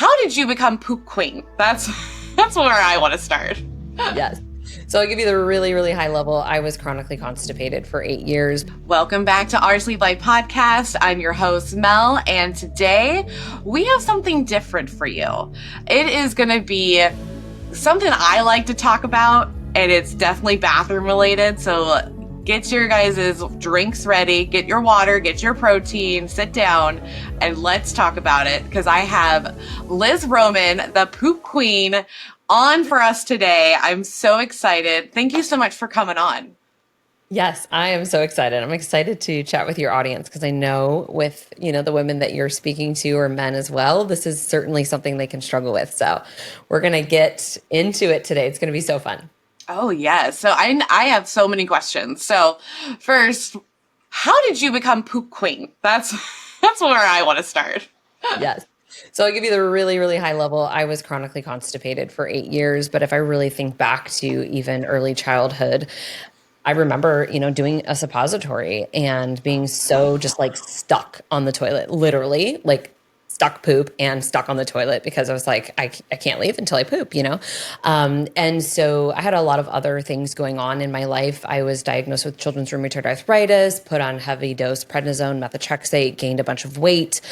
how did you become poop queen? That's where I want to start. Yes. So I'll give you the really, really high level. I was chronically constipated for 8 years. Welcome back to Our Sleep Life Podcast. I'm your host, Mel, and today we have something different for you. It is going to be something I like to talk about, and it's definitely bathroom related. So get your guys' drinks ready, get your water, get your protein, sit down, and let's talk about it. Because I have Liz Roman, the poop queen, on for us today. I'm so excited. Thank you so much for coming on. Yes, I am so excited. I'm excited to chat with your audience because I know with, the women that you're speaking to or men as well, this is certainly something they can struggle with. So we're going to get into it today. It's going to be so fun. Oh, yeah. So I have so many questions. So first, how did you become poop queen? That's where I want to start. Yes. So I'll give you the really, really high level. I was chronically constipated for 8 years. But if I really think back to even early childhood, I remember, doing a suppository and being so just like stuck on the toilet, literally like stuck poop and stuck on the toilet because I was like, I can't leave until I poop, And so I had a lot of other things going on in my life. I was diagnosed with children's rheumatoid arthritis, put on heavy dose prednisone, methotrexate, gained a bunch of weight,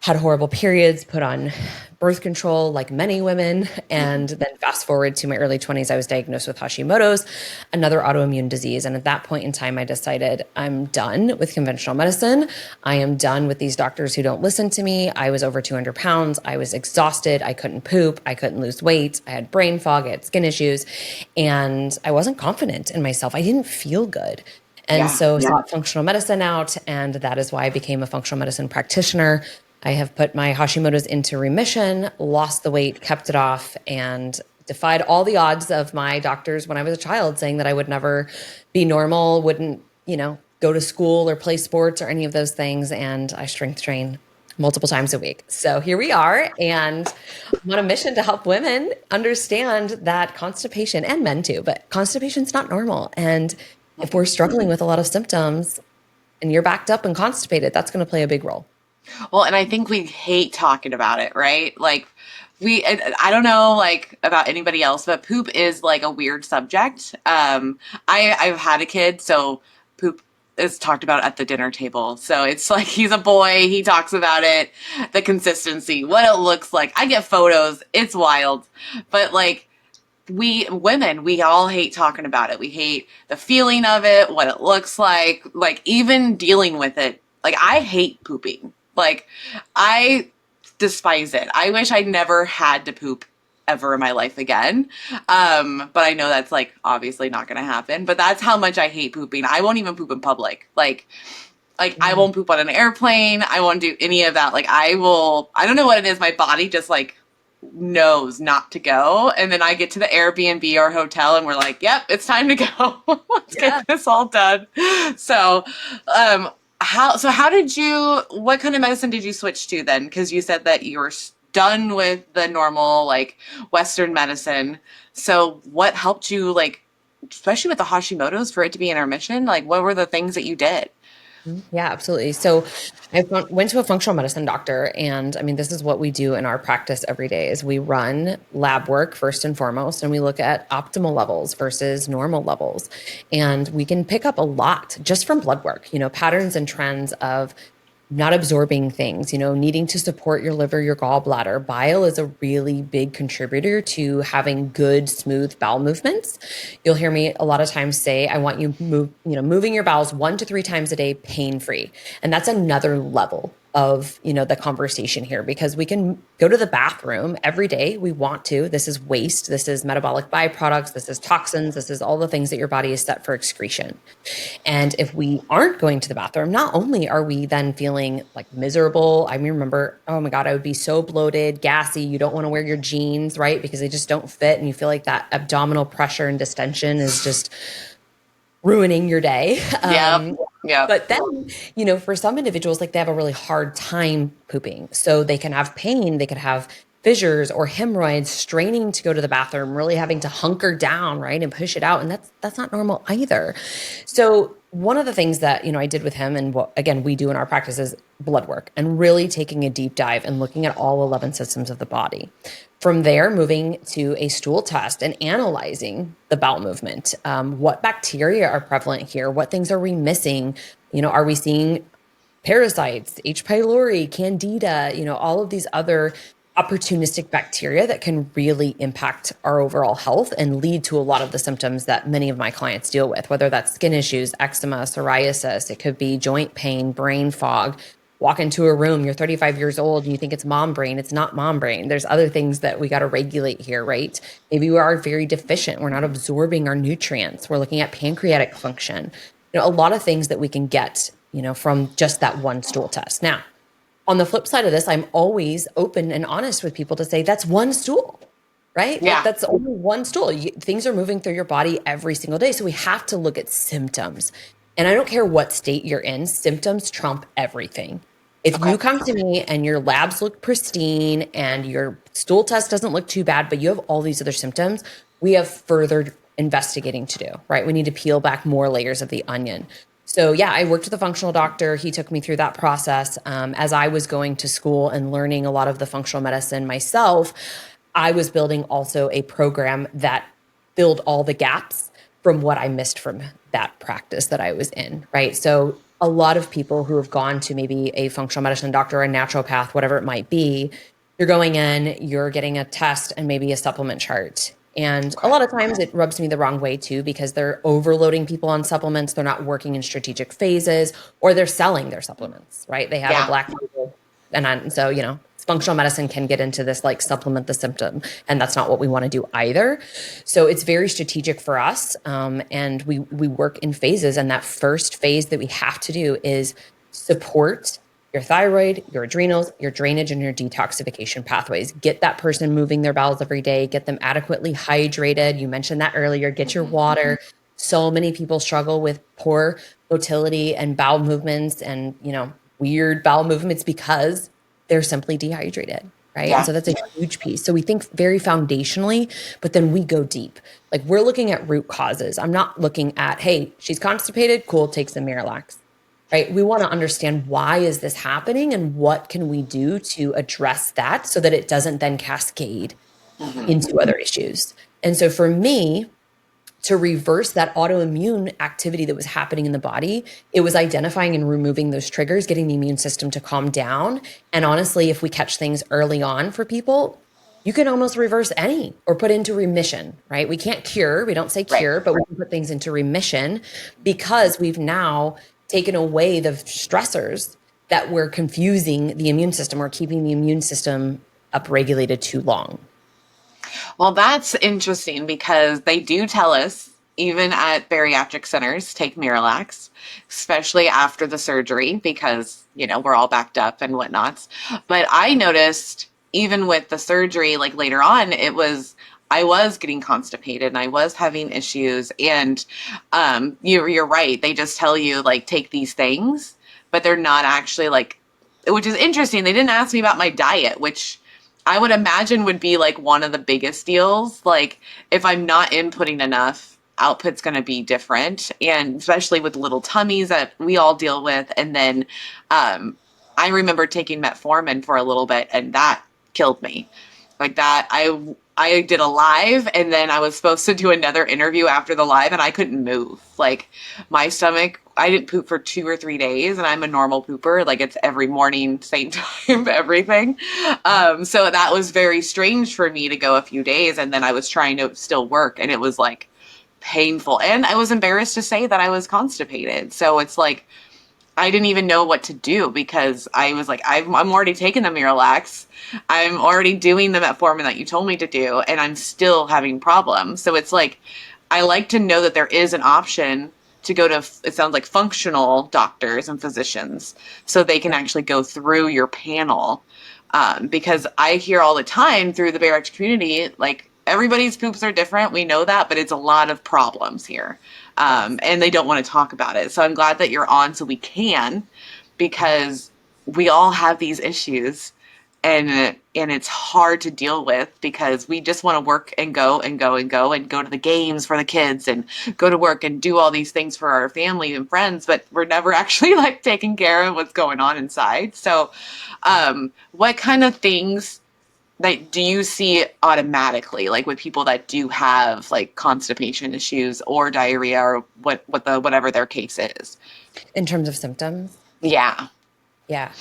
had horrible periods, put on birth control like many women. And then fast forward to my early 20s, I was diagnosed with Hashimoto's, another autoimmune disease. And at that point in time, I decided I'm done with conventional medicine. I am done with these doctors who don't listen to me. I was over 200 pounds. I was exhausted. I couldn't poop. I couldn't lose weight. I had brain fog. I had skin issues. And I wasn't confident in myself. I didn't feel good. And so sought functional medicine out. And that is why I became a functional medicine practitioner. I have put my Hashimoto's into remission, lost the weight, kept it off, and defied all the odds of my doctors when I was a child saying that I would never be normal, wouldn't, go to school or play sports or any of those things. And I strength train multiple times a week. So here we are. And I'm on a mission to help women understand that constipation, and men too, but constipation's not normal. And if we're struggling with a lot of symptoms and you're backed up and constipated, that's going to play a big role. Well, and I think we hate talking about it, right? Like I don't know like about anybody else, but poop is like a weird subject. I've had a kid, so poop is talked about at the dinner table. So it's like he's a boy, he talks about it, the consistency, what it looks like. I get photos, it's wild. But like we women, we all hate talking about it. We hate the feeling of it, what it looks like even dealing with it. Like I hate pooping. Like, I despise it. I wish I never had to poop ever in my life again. But I know that's like obviously not going to happen. But that's how much I hate pooping. I won't even poop in public. Like I won't poop on an airplane. I won't do any of that. Like I don't know what it is. My body just like knows not to go. And then I get to the Airbnb or hotel and we're like, yep, it's time to go. Let's get this all done. So, what kind of medicine did you switch to then? Because you said that you were done with the normal, like, Western medicine. So what helped you, like, especially with the Hashimoto's, for it to be in remission? Like, what were the things that you did? Yeah, absolutely. So I went to a functional medicine doctor, and I mean, this is what we do in our practice every day is we run lab work first and foremost, and we look at optimal levels versus normal levels. And we can pick up a lot just from blood work, patterns and trends of not absorbing things, needing to support your liver, your gallbladder. Bile is a really big contributor to having good, smooth bowel movements. You'll hear me a lot of times say, I want you moving your bowels 1 to 3 times a day, pain-free. And that's another level of, the conversation here, because we can go to the bathroom every day. We want to. This is waste. This is metabolic byproducts. This is toxins. This is all the things that your body is set for excretion. And if we aren't going to the bathroom, not only are we then feeling like miserable, I remember, oh my God, I would be so bloated, gassy. You don't want to wear your jeans, right? Because they just don't fit. And you feel like that abdominal pressure and distension is just ruining your day. Yeah. But then, for some individuals, like they have a really hard time pooping. So they can have pain, they could have fissures or hemorrhoids, straining to go to the bathroom, really having to hunker down, right, and push it out. And that's not normal either. So one of the things that, I did with him and what, again, we do in our practice is blood work and really taking a deep dive and looking at all 11 systems of the body. From there, moving to a stool test and analyzing the bowel movement. What bacteria are prevalent here? What things are we missing? Are we seeing parasites, H. pylori, candida, all of these other opportunistic bacteria that can really impact our overall health and lead to a lot of the symptoms that many of my clients deal with, whether that's skin issues, eczema, psoriasis, it could be joint pain, brain fog. Walk into a room, you're 35 years old and you think it's mom brain. It's not mom brain. There's other things that we got to regulate here, right? Maybe we are very deficient. We're not absorbing our nutrients. We're looking at pancreatic function. A lot of things that we can get, from just that one stool test. Now, on the flip side of this, I'm always open and honest with people to say that's one stool, right? Yeah. That's only one stool. Things are moving through your body every single day. So we have to look at symptoms. And I don't care what state you're in, symptoms trump everything. If Okay. you come to me and your labs look pristine and your stool test doesn't look too bad, but you have all these other symptoms, we have further investigating to do, right? We need to peel back more layers of the onion. So yeah, I worked with a functional doctor. He took me through that process. As I was going to school and learning a lot of the functional medicine myself, I was building also a program that filled all the gaps from what I missed from that practice that I was in, right? So a lot of people who have gone to maybe a functional medicine doctor or a naturopath, whatever it might be, you're going in, you're getting a test and maybe a supplement chart. And a Okay. lot of times it rubs me the wrong way too, because they're overloading people on supplements. They're not working in strategic phases, or they're selling their supplements, right? They have a Yeah. black label. So, functional medicine can get into this like supplement the symptom. And that's not what we want to do either. So it's very strategic for us. And we work in phases. And that first phase that we have to do is support your thyroid, your adrenals, your drainage, and your detoxification pathways. Get that person moving their bowels every day, get them adequately hydrated. You mentioned that earlier. Get your water. So many people struggle with poor motility and bowel movements and, weird bowel movements because they're simply dehydrated. Right. And Yeah. so that's a huge piece. So we think very foundationally, but then we go deep. Like we're looking at root causes. I'm not looking at, hey, she's constipated. Cool. Take some Miralax, right? We want to understand why is this happening and what can we do to address that so that it doesn't then cascade into other issues. And so for me, to reverse that autoimmune activity that was happening in the body, it was identifying and removing those triggers, getting the immune system to calm down. And honestly, if we catch things early on for people, you can almost reverse any or put into remission, right? We can't cure, we don't say Right. cure, but we can put things into remission because we've now taken away the stressors that were confusing the immune system or keeping the immune system upregulated too long. Well, that's interesting because they do tell us, even at bariatric centers, take Miralax, especially after the surgery because, we're all backed up and whatnots. But I noticed even with the surgery, like later on, I was getting constipated and I was having issues. And you're right. They just tell you, like, take these things, but they're not actually like, which is interesting. They didn't ask me about my diet, which I would imagine would be like one of the biggest deals. Like if I'm not inputting enough, output's going to be different. And especially with little tummies that we all deal with. And then I remember taking metformin for a little bit and that killed me. Like that, I did a live and then I was supposed to do another interview after the live and I couldn't move. Like my stomach, I didn't poop for 2 or 3 days and I'm a normal pooper. Like it's every morning, same time, everything. So that was very strange for me to go a few days and then I was trying to still work and it was like painful. And I was embarrassed to say that I was constipated. So it's like, I didn't even know what to do because I was like, I'm already taking the Miralax. I'm already doing the metformin that you told me to do, and I'm still having problems. So it's like, I like to know that there is an option to go to, it sounds like functional doctors and physicians, so they can actually go through your panel. Because I hear all the time through the bariatric community, like everybody's poops are different. We know that, but it's a lot of problems here. And they don't want to talk about it. So I'm glad that you're on so we can, because we all have these issues and and it's hard to deal with because we just want to work and go and go and go and go to the games for the kids and go to work and do all these things for our family and friends, but we're never actually like taking care of what's going on inside. So, what kind of things that do you see automatically, like with people that do have like constipation issues or diarrhea or whatever their case is? In terms of symptoms, Yeah. yeah.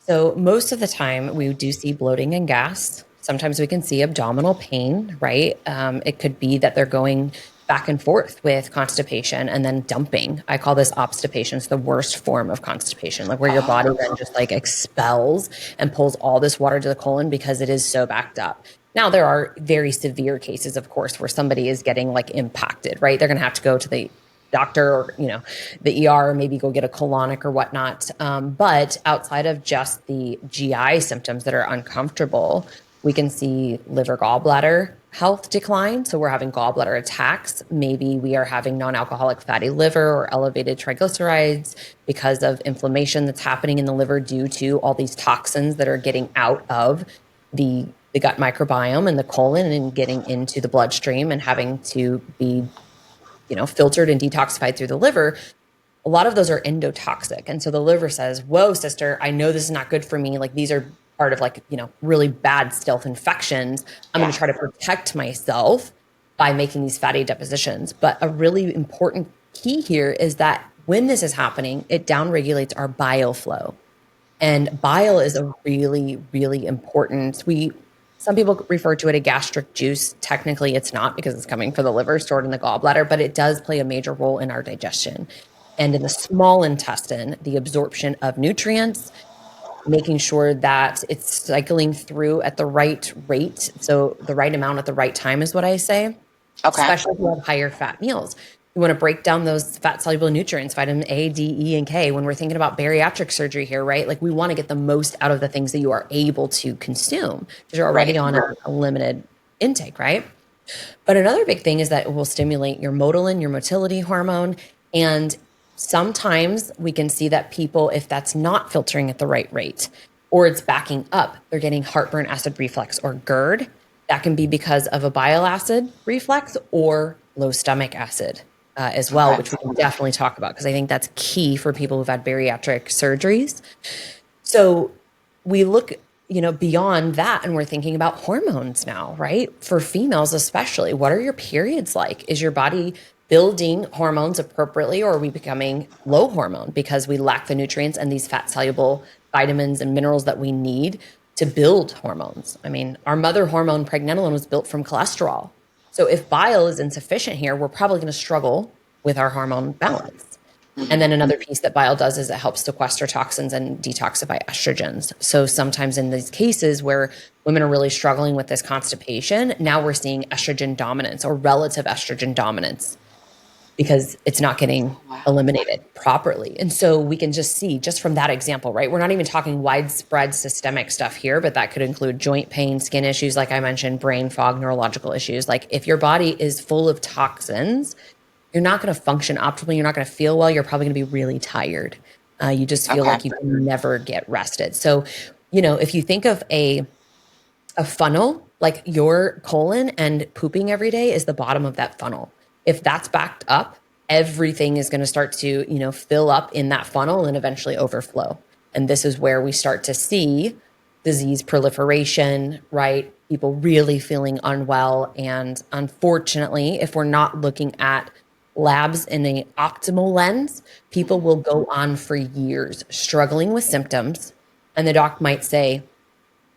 So most of the time we do see bloating and gas. Sometimes we can see abdominal pain, right? It could be that they're going back and forth with constipation and then dumping. I call this obstipation. It's the worst form of constipation, like where your body then just like expels and pulls all this water to the colon because it is so backed up. Now, there are very severe cases, of course, where somebody is getting like impacted, right? They're going to have to go to the doctor or the ER, or maybe go get a colonic or whatnot. But outside of just the GI symptoms that are uncomfortable, we can see liver gallbladder health decline. So we're having gallbladder attacks. Maybe we are having non-alcoholic fatty liver or elevated triglycerides because of inflammation that's happening in the liver due to all these toxins that are getting out of the gut microbiome and the colon and getting into the bloodstream and having to be filtered and detoxified through the liver. A lot of those are endotoxic. And so the liver says, whoa, sister, I know this is not good for me. Like these are part of really bad stealth infections. I'm going to try to protect myself by making these fatty depositions. But a really important key here is that when this is happening, it downregulates our bile flow. And bile is a really, really important. Some people refer to it a gastric juice. Technically, it's not because it's coming from the liver, stored in the gallbladder, but it does play a major role in our digestion. And in the small intestine, the absorption of nutrients, making sure that it's cycling through at the right rate. So the right amount at the right time is what I say, especially if you have higher fat meals. You want to break down those fat soluble nutrients, vitamin A, D, E, and K. When we're thinking about bariatric surgery here, right? Like we want to get the most out of the things that you are able to consume because you're already on a limited intake, right? But another big thing is that it will stimulate your motilin, your motility hormone. And sometimes we can see that people, if that's not filtering at the right rate or it's backing up, they're getting heartburn acid reflux or GERD. That can be because of a bile acid reflux or low stomach acid as well, which we can definitely talk about because I think that's key for people who've had bariatric surgeries. So we look, beyond that and we're thinking about hormones now, right? For females especially, what are your periods like? Is your body building hormones appropriately or are we becoming low hormone because we lack the nutrients and these fat soluble vitamins and minerals that we need to build hormones? I mean, our mother hormone pregnenolone was built from cholesterol. So if bile is insufficient here, we're probably going to struggle with our hormone balance. And then another piece that bile does is it helps sequester toxins and detoxify estrogens. So sometimes in these cases where women are really struggling with this constipation, now we're seeing estrogen dominance or relative estrogen dominance because it's not getting eliminated properly. And so we can just see just from that example, right? We're not even talking widespread systemic stuff here, but that could include joint pain, skin issues, like I mentioned, brain fog, neurological issues. Like if your body is full of toxins, you're not going to function optimally. You're not going to feel well. You're probably going to be really tired. You just feel like you can never get rested. So, if you think of a funnel, like your colon and pooping every day is the bottom of that funnel. If that's backed up, everything is going to start to, fill up in that funnel and eventually overflow. And this is where we start to see disease proliferation, right? People really feeling unwell. And unfortunately, if we're not looking at labs in an optimal lens, people will go on for years struggling with symptoms. And the doc might say,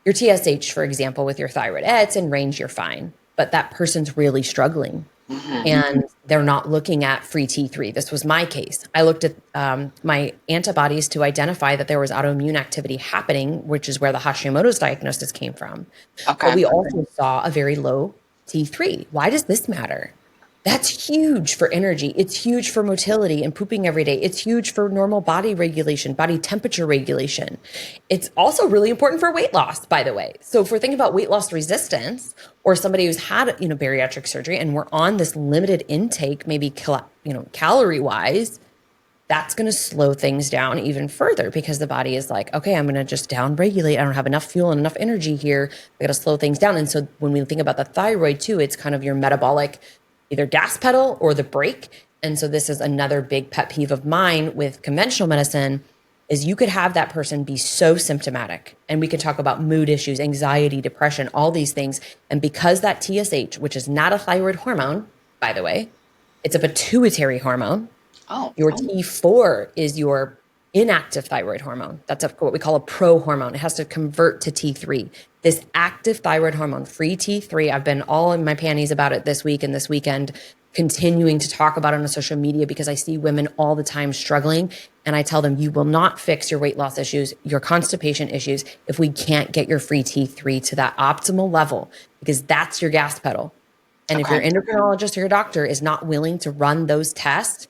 your TSH, for example, with your thyroid, it's in range, you're fine. But that person's really struggling. And they're not looking at free T3. This was my case. I looked at my antibodies to identify that there was autoimmune activity happening, which is where the Hashimoto's diagnosis came from. But we also saw a very low T3. Why does this matter? That's huge for energy. It's huge for motility and pooping every day. It's huge for normal body regulation, body temperature regulation. It's also really important for weight loss, by the way. So if we're thinking about weight loss resistance or somebody who's had, bariatric surgery and we're on this limited intake, maybe, calorie wise, that's going to slow things down even further because the body is like, okay, I'm going to just down regulate. I don't have enough fuel and enough energy here. I got to slow things down. And so when we think about the thyroid too, it's kind of your metabolic, either gas pedal or the brake. And so this is another big pet peeve of mine with conventional medicine is you could have that person be so symptomatic, and we could talk about mood issues, anxiety, depression, all these things. And because that TSH, which is not a thyroid hormone, by the way, it's a pituitary hormone. Oh, Your T4 is your inactive thyroid hormone. That's what we call a pro-hormone. It has to convert to T3. This active thyroid hormone, free T3, I've been all in my panties about it this week and this weekend, continuing to talk about it on social media because I see women all the time struggling. And I tell them, you will not fix your weight loss issues, your constipation issues, if we can't get your free T3 to that optimal level, because that's your gas pedal. And if your endocrinologist or your doctor is not willing to run those tests,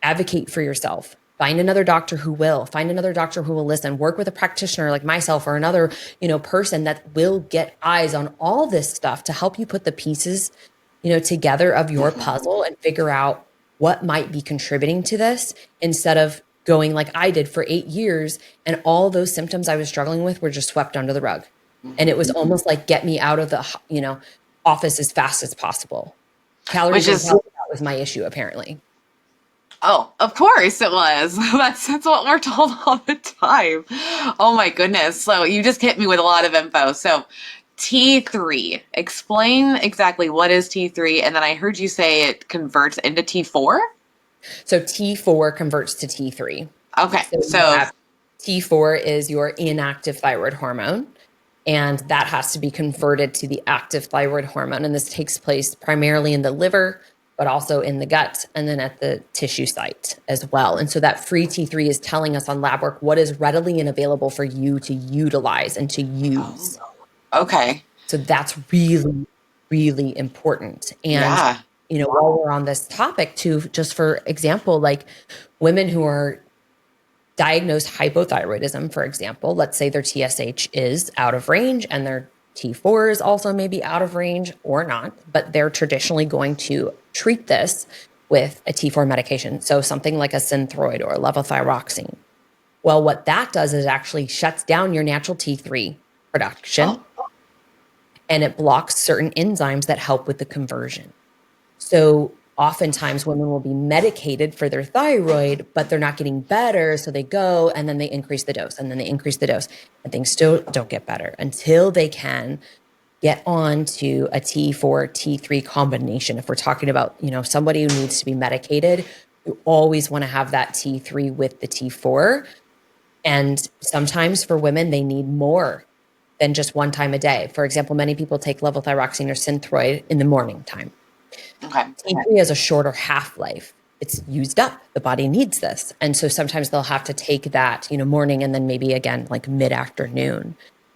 advocate for yourself. Find another doctor who will. Find another doctor who will listen. Work with a practitioner like myself or another, person that will get eyes on all this stuff to help you put the pieces, together of your puzzle and figure out what might be contributing to this, instead of going like I did for 8 years and all those symptoms I was struggling with were just swept under the rug. And it was almost like, get me out of the, office as fast as possible. Calories and calories, that was my issue apparently. Oh, of course it was. That's what we're told all the time. Oh my goodness. So you just hit me with a lot of info. So T3, explain exactly what is T3. And then I heard you say it converts into T4. So T4 converts to T3. Okay. So T4 is your inactive thyroid hormone, and that has to be converted to the active thyroid hormone. And this takes place primarily in the liver, but also in the gut and then at the tissue site as well. And so that free T3 is telling us on lab work what is readily and available for you to utilize and to use. Okay. So that's really, really important. And, while we're on this topic too, just for example, like women who are diagnosed hypothyroidism, for example, let's say their TSH is out of range and their T4 is also maybe out of range or not, but they're traditionally going to treat this with a T4 medication. So something like a Synthroid or a levothyroxine. Well, what that does is actually shuts down your natural T3 production, and it blocks certain enzymes that help with the conversion. So oftentimes women will be medicated for their thyroid, but they're not getting better. So they go and then they increase the dose and then they increase the dose, and things still don't get better until they can get on to a T4, T3 combination. If we're talking about, somebody who needs to be medicated, you always want to have that T3 with the T4. And sometimes for women, they need more than just one time a day. For example, many people take levothyroxine or Synthroid in the morning time. Okay. T3 has a shorter half-life. It's used up. The body needs this. And so sometimes they'll have to take that, morning and then maybe again, like mid-afternoon.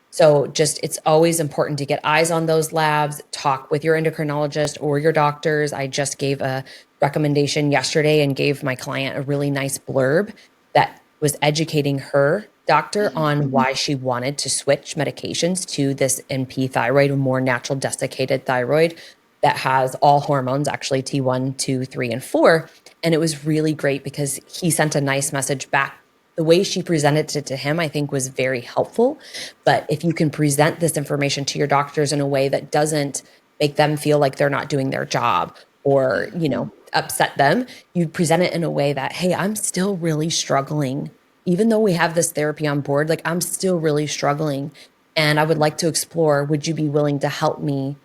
So it's always important to get eyes on those labs, talk with your endocrinologist or your doctors. I just gave a recommendation yesterday and gave my client a really nice blurb that was educating her doctor on why she wanted to switch medications to this NP thyroid, a more natural desiccated thyroid that has all hormones, actually T1, 2, 3, and 4. And it was really great because he sent a nice message back. The way she presented it to him, I think, was very helpful. But if you can present this information to your doctors in a way that doesn't make them feel like they're not doing their job or, upset them, you present it in a way that, hey, I'm still really struggling. Even though we have this therapy on board, like I'm still really struggling. And I would like to explore, would you be willing to help me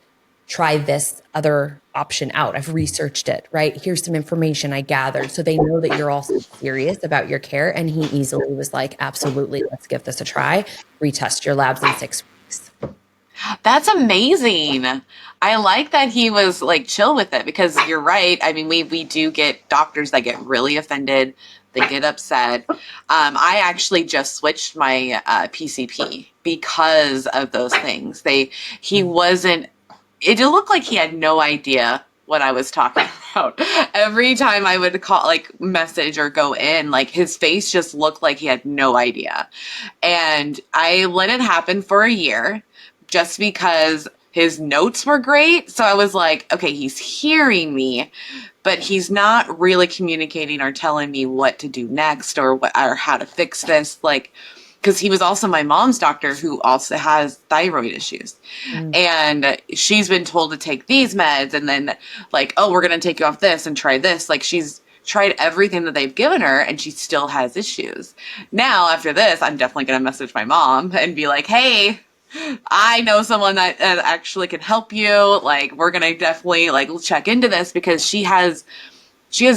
try this other option out? I've researched it, right? Here's some information I gathered. So they know that you're also serious about your care. And he easily was like, absolutely, let's give this a try. Retest your labs in 6 weeks. That's amazing. I like that he was like chill with it, because you're right. I mean, we do get doctors that get really offended. They get upset. I actually just switched my PCP because of those things. He wasn't. It looked like he had no idea what I was talking about. Every time I would call, like message or go in, like his face just looked like he had no idea. And I let it happen for a year just because his notes were great. So I was like, okay, he's hearing me, but he's not really communicating or telling me what to do next or what or how to fix this. Like, because he was also my mom's doctor who also has thyroid issues. Mm. And she's been told to take these meds and then like, oh, we're going to take you off this and try this. Like she's tried everything that they've given her and she still has issues. Now, after this, I'm definitely going to message my mom and be like, hey, I know someone that actually can help you. Like, we're going to definitely like check into this because she has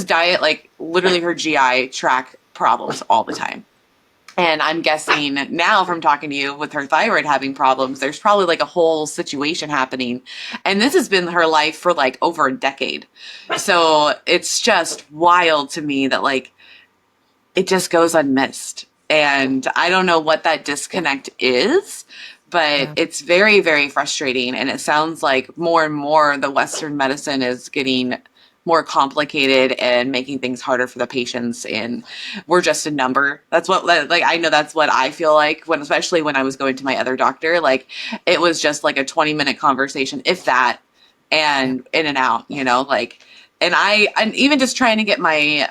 diet, like literally her GI tract problems all the time. And I'm guessing now from talking to you with her thyroid having problems, there's probably like a whole situation happening. And this has been her life for like over a decade. So it's just wild to me that like it just goes unmissed. And I don't know what that disconnect is, but Yeah. it's very, very frustrating. And it sounds like more and more the Western medicine is getting more complicated and making things harder for the patients. And we're just a number. That's what, like, I know that's what I feel like when, especially when I was going to my other doctor, like it was just like a 20-minute conversation, if that, Yeah. and in and out, you know, like, and I'm even just trying to get my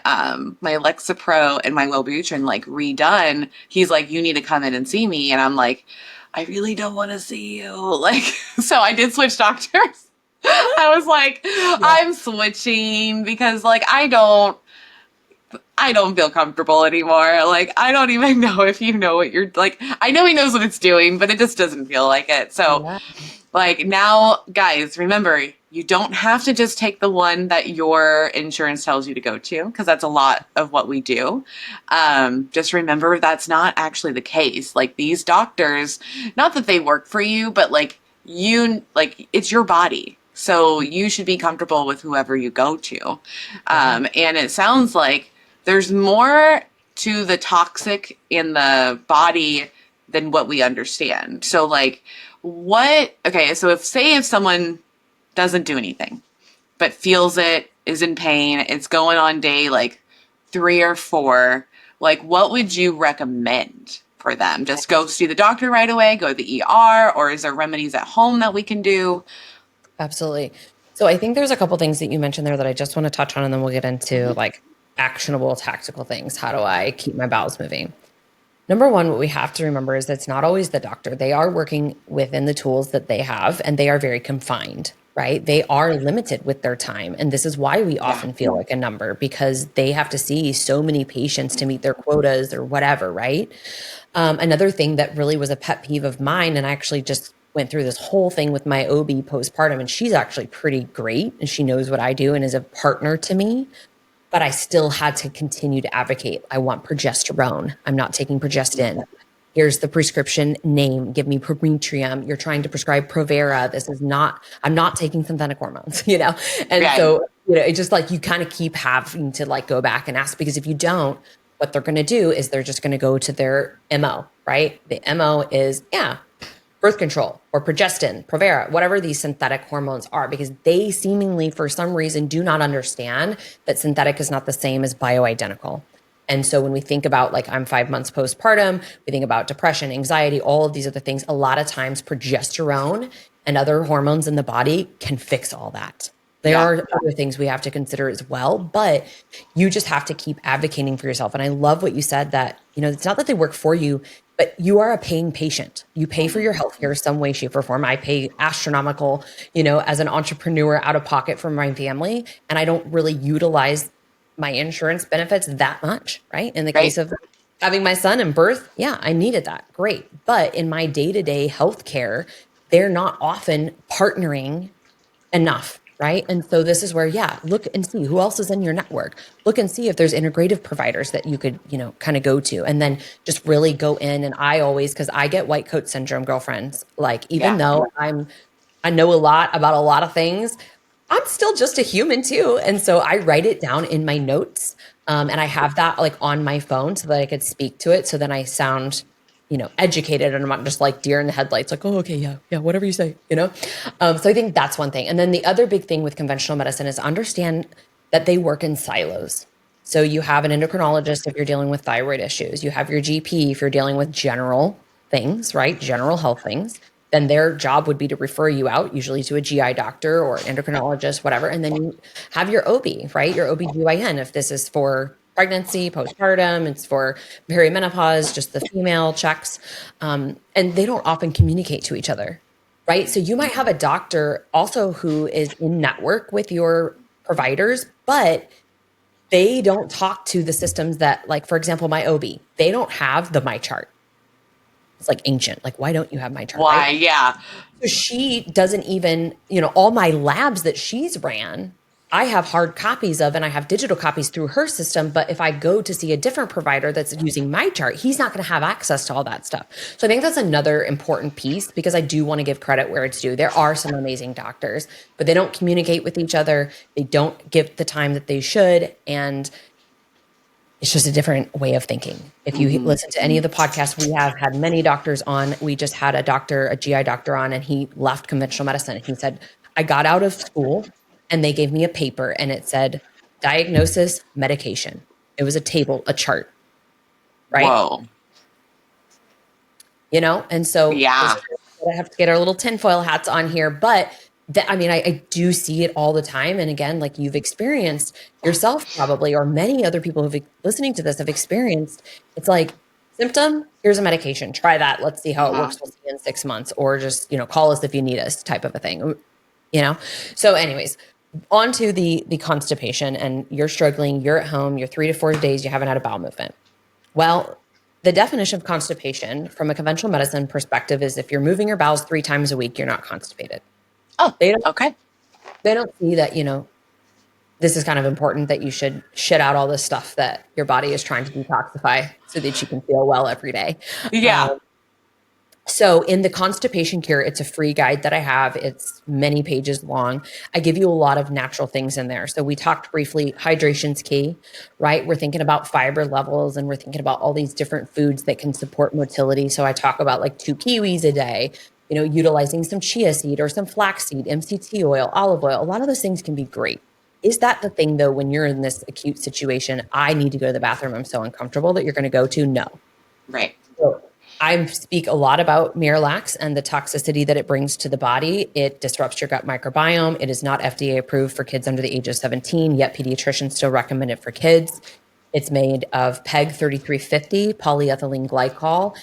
my Lexapro and my Wellbutrin like redone. He's like, you need to come in and see me, and I'm like, I really don't want to see you. Like, so I did switch doctors. I was like, Yeah. I'm switching because like I don't feel comfortable anymore. Like, I don't even know if you know what you're like. I know he knows what it's doing, but it just doesn't feel like it. So Yeah. like now, guys, remember, you don't have to just take the one that your insurance tells you to go to, because that's a lot of what we do. Just remember that's not actually the case. Like these doctors, not that they work for you, but like it's your body. So you should be comfortable with whoever you go to. Yeah. And it sounds like there's more to the toxic in the body than what we understand. So like okay, so if someone doesn't do anything, but feels it, is in pain, it's going on day like 3 or 4, like what would you recommend for them? Just go see the doctor right away, go to the ER, or is there remedies at home that we can do? Absolutely. So I think there's a couple things that you mentioned there that I just want to touch on, and then we'll get into like actionable tactical things. How do I keep my bowels moving? Number one, what we have to remember is that it's not always the doctor. They are working within the tools that they have, and they are very confined, right? They are limited with their time. And this is why we Yeah. often feel like a number, because they have to see so many patients to meet their quotas or whatever, right? Another thing that really was a pet peeve of mine, and I actually just went through this whole thing with my OB postpartum, and she's actually pretty great and she knows what I do and is a partner to me. But I still had to continue to advocate. I want progesterone. I'm not taking progestin. Here's the prescription name. Give me Prometrium. You're trying to prescribe Provera. This is not, I'm not taking synthetic hormones, you know? And Right. so, it's just like you kind of keep having to like go back and ask, because if you don't, what they're going to do is they're just going to go to their MO, right? The MO is, yeah, birth control or progestin, Provera, whatever these synthetic hormones are, because they seemingly, for some reason, do not understand that synthetic is not the same as bioidentical. And so when we think about like I'm 5 months postpartum, we think about depression, anxiety, all of these other things. A lot of times progesterone and other hormones in the body can fix all that. There Yeah. are other things we have to consider as well, but you just have to keep advocating for yourself. And I love what you said that, it's not that they work for you, but you are a paying patient. You pay for your healthcare some way, shape, or form. I pay astronomical, as an entrepreneur out of pocket for my family. And I don't really utilize my insurance benefits that much, right? In the case Right. of having my son and birth, yeah, I needed that. Great. But in my day-to-day healthcare, they're not often partnering enough, right? And so this is where, yeah, look and see who else is in your network. Look and see if there's integrative providers that you could, kind of go to, and then just really go in. And I always, because I get white coat syndrome, girlfriends, like even Yeah. though I know a lot about a lot of things, I'm still just a human too. And so I write it down in my notes. And I have that like on my phone so that I could speak to it. So then I sound, educated, and I'm not just like deer in the headlights, like, oh, okay, yeah, yeah, whatever you say. So I think that's one thing. And then the other big thing with conventional medicine is understand that they work in silos. So you have an endocrinologist if you're dealing with thyroid issues. You have your GP if you're dealing with general things, right? General health things. then their job would be to refer you out, usually to a GI doctor or endocrinologist, whatever. And then you have your OB, right? Your OBGYN, if this is for pregnancy, postpartum, it's for perimenopause, just the female checks. And they don't often communicate to each other, right? So you might have a doctor also who is in network with your providers, but they don't talk to the systems that, like, for example, my OB, they don't have the my chart. It's like ancient. Like, why don't you have my chart, Why? right? Yeah. So she doesn't even, all my labs that she's ran, I have hard copies of, and I have digital copies through her system. But if I go to see a different provider that's using my chart, he's not going to have access to all that stuff. So I think that's another important piece, because I do want to give credit where it's due. There are some amazing doctors, but they don't communicate with each other. They don't give the time that they should. And it's just a different way of thinking. If you listen to any of the podcasts, we have had many doctors on. We just had a doctor, a GI doctor on, and he left conventional medicine. He said, I got out of school and they gave me a paper and it said diagnosis, medication. It was a table, a chart, right? Whoa. And so this Yeah. is where I have to get our little tinfoil hats on here. But I do see it all the time. And again, like you've experienced yourself probably, or many other people who've listening to this have experienced, it's like symptom, here's a medication, try that. Let's see how it works. We'll see you in 6 months, or just, call us if you need us type of a thing, So anyways, on to the constipation, and you're struggling, you're at home, you're 3 to 4 days, you haven't had a bowel movement. Well, the definition of constipation from a conventional medicine perspective is if you're moving your bowels 3 times a week, you're not constipated. Oh, They don't okay. they don't see that, this is kind of important, that you should shit out all this stuff that your body is trying to detoxify so that you can feel well every day. Yeah. So in the constipation cure, it's a free guide that I have. It's many pages long. I give you a lot of natural things in there. So we talked briefly, hydration's key, right? We're thinking about fiber levels, and we're thinking about all these different foods that can support motility. So I talk about like 2 kiwis a day, utilizing some chia seed or some flaxseed, MCT oil, olive oil. A lot of those things can be great. Is that the thing though, when you're in this acute situation, I need to go to the bathroom, I'm so uncomfortable, that you're going to go to? No. Right. So I speak a lot about Miralax and the toxicity that it brings to the body. It disrupts your gut microbiome. It is not FDA approved for kids under the age of 17, yet pediatricians still recommend it for kids. It's made of PEG 3350, polyethylene glycol.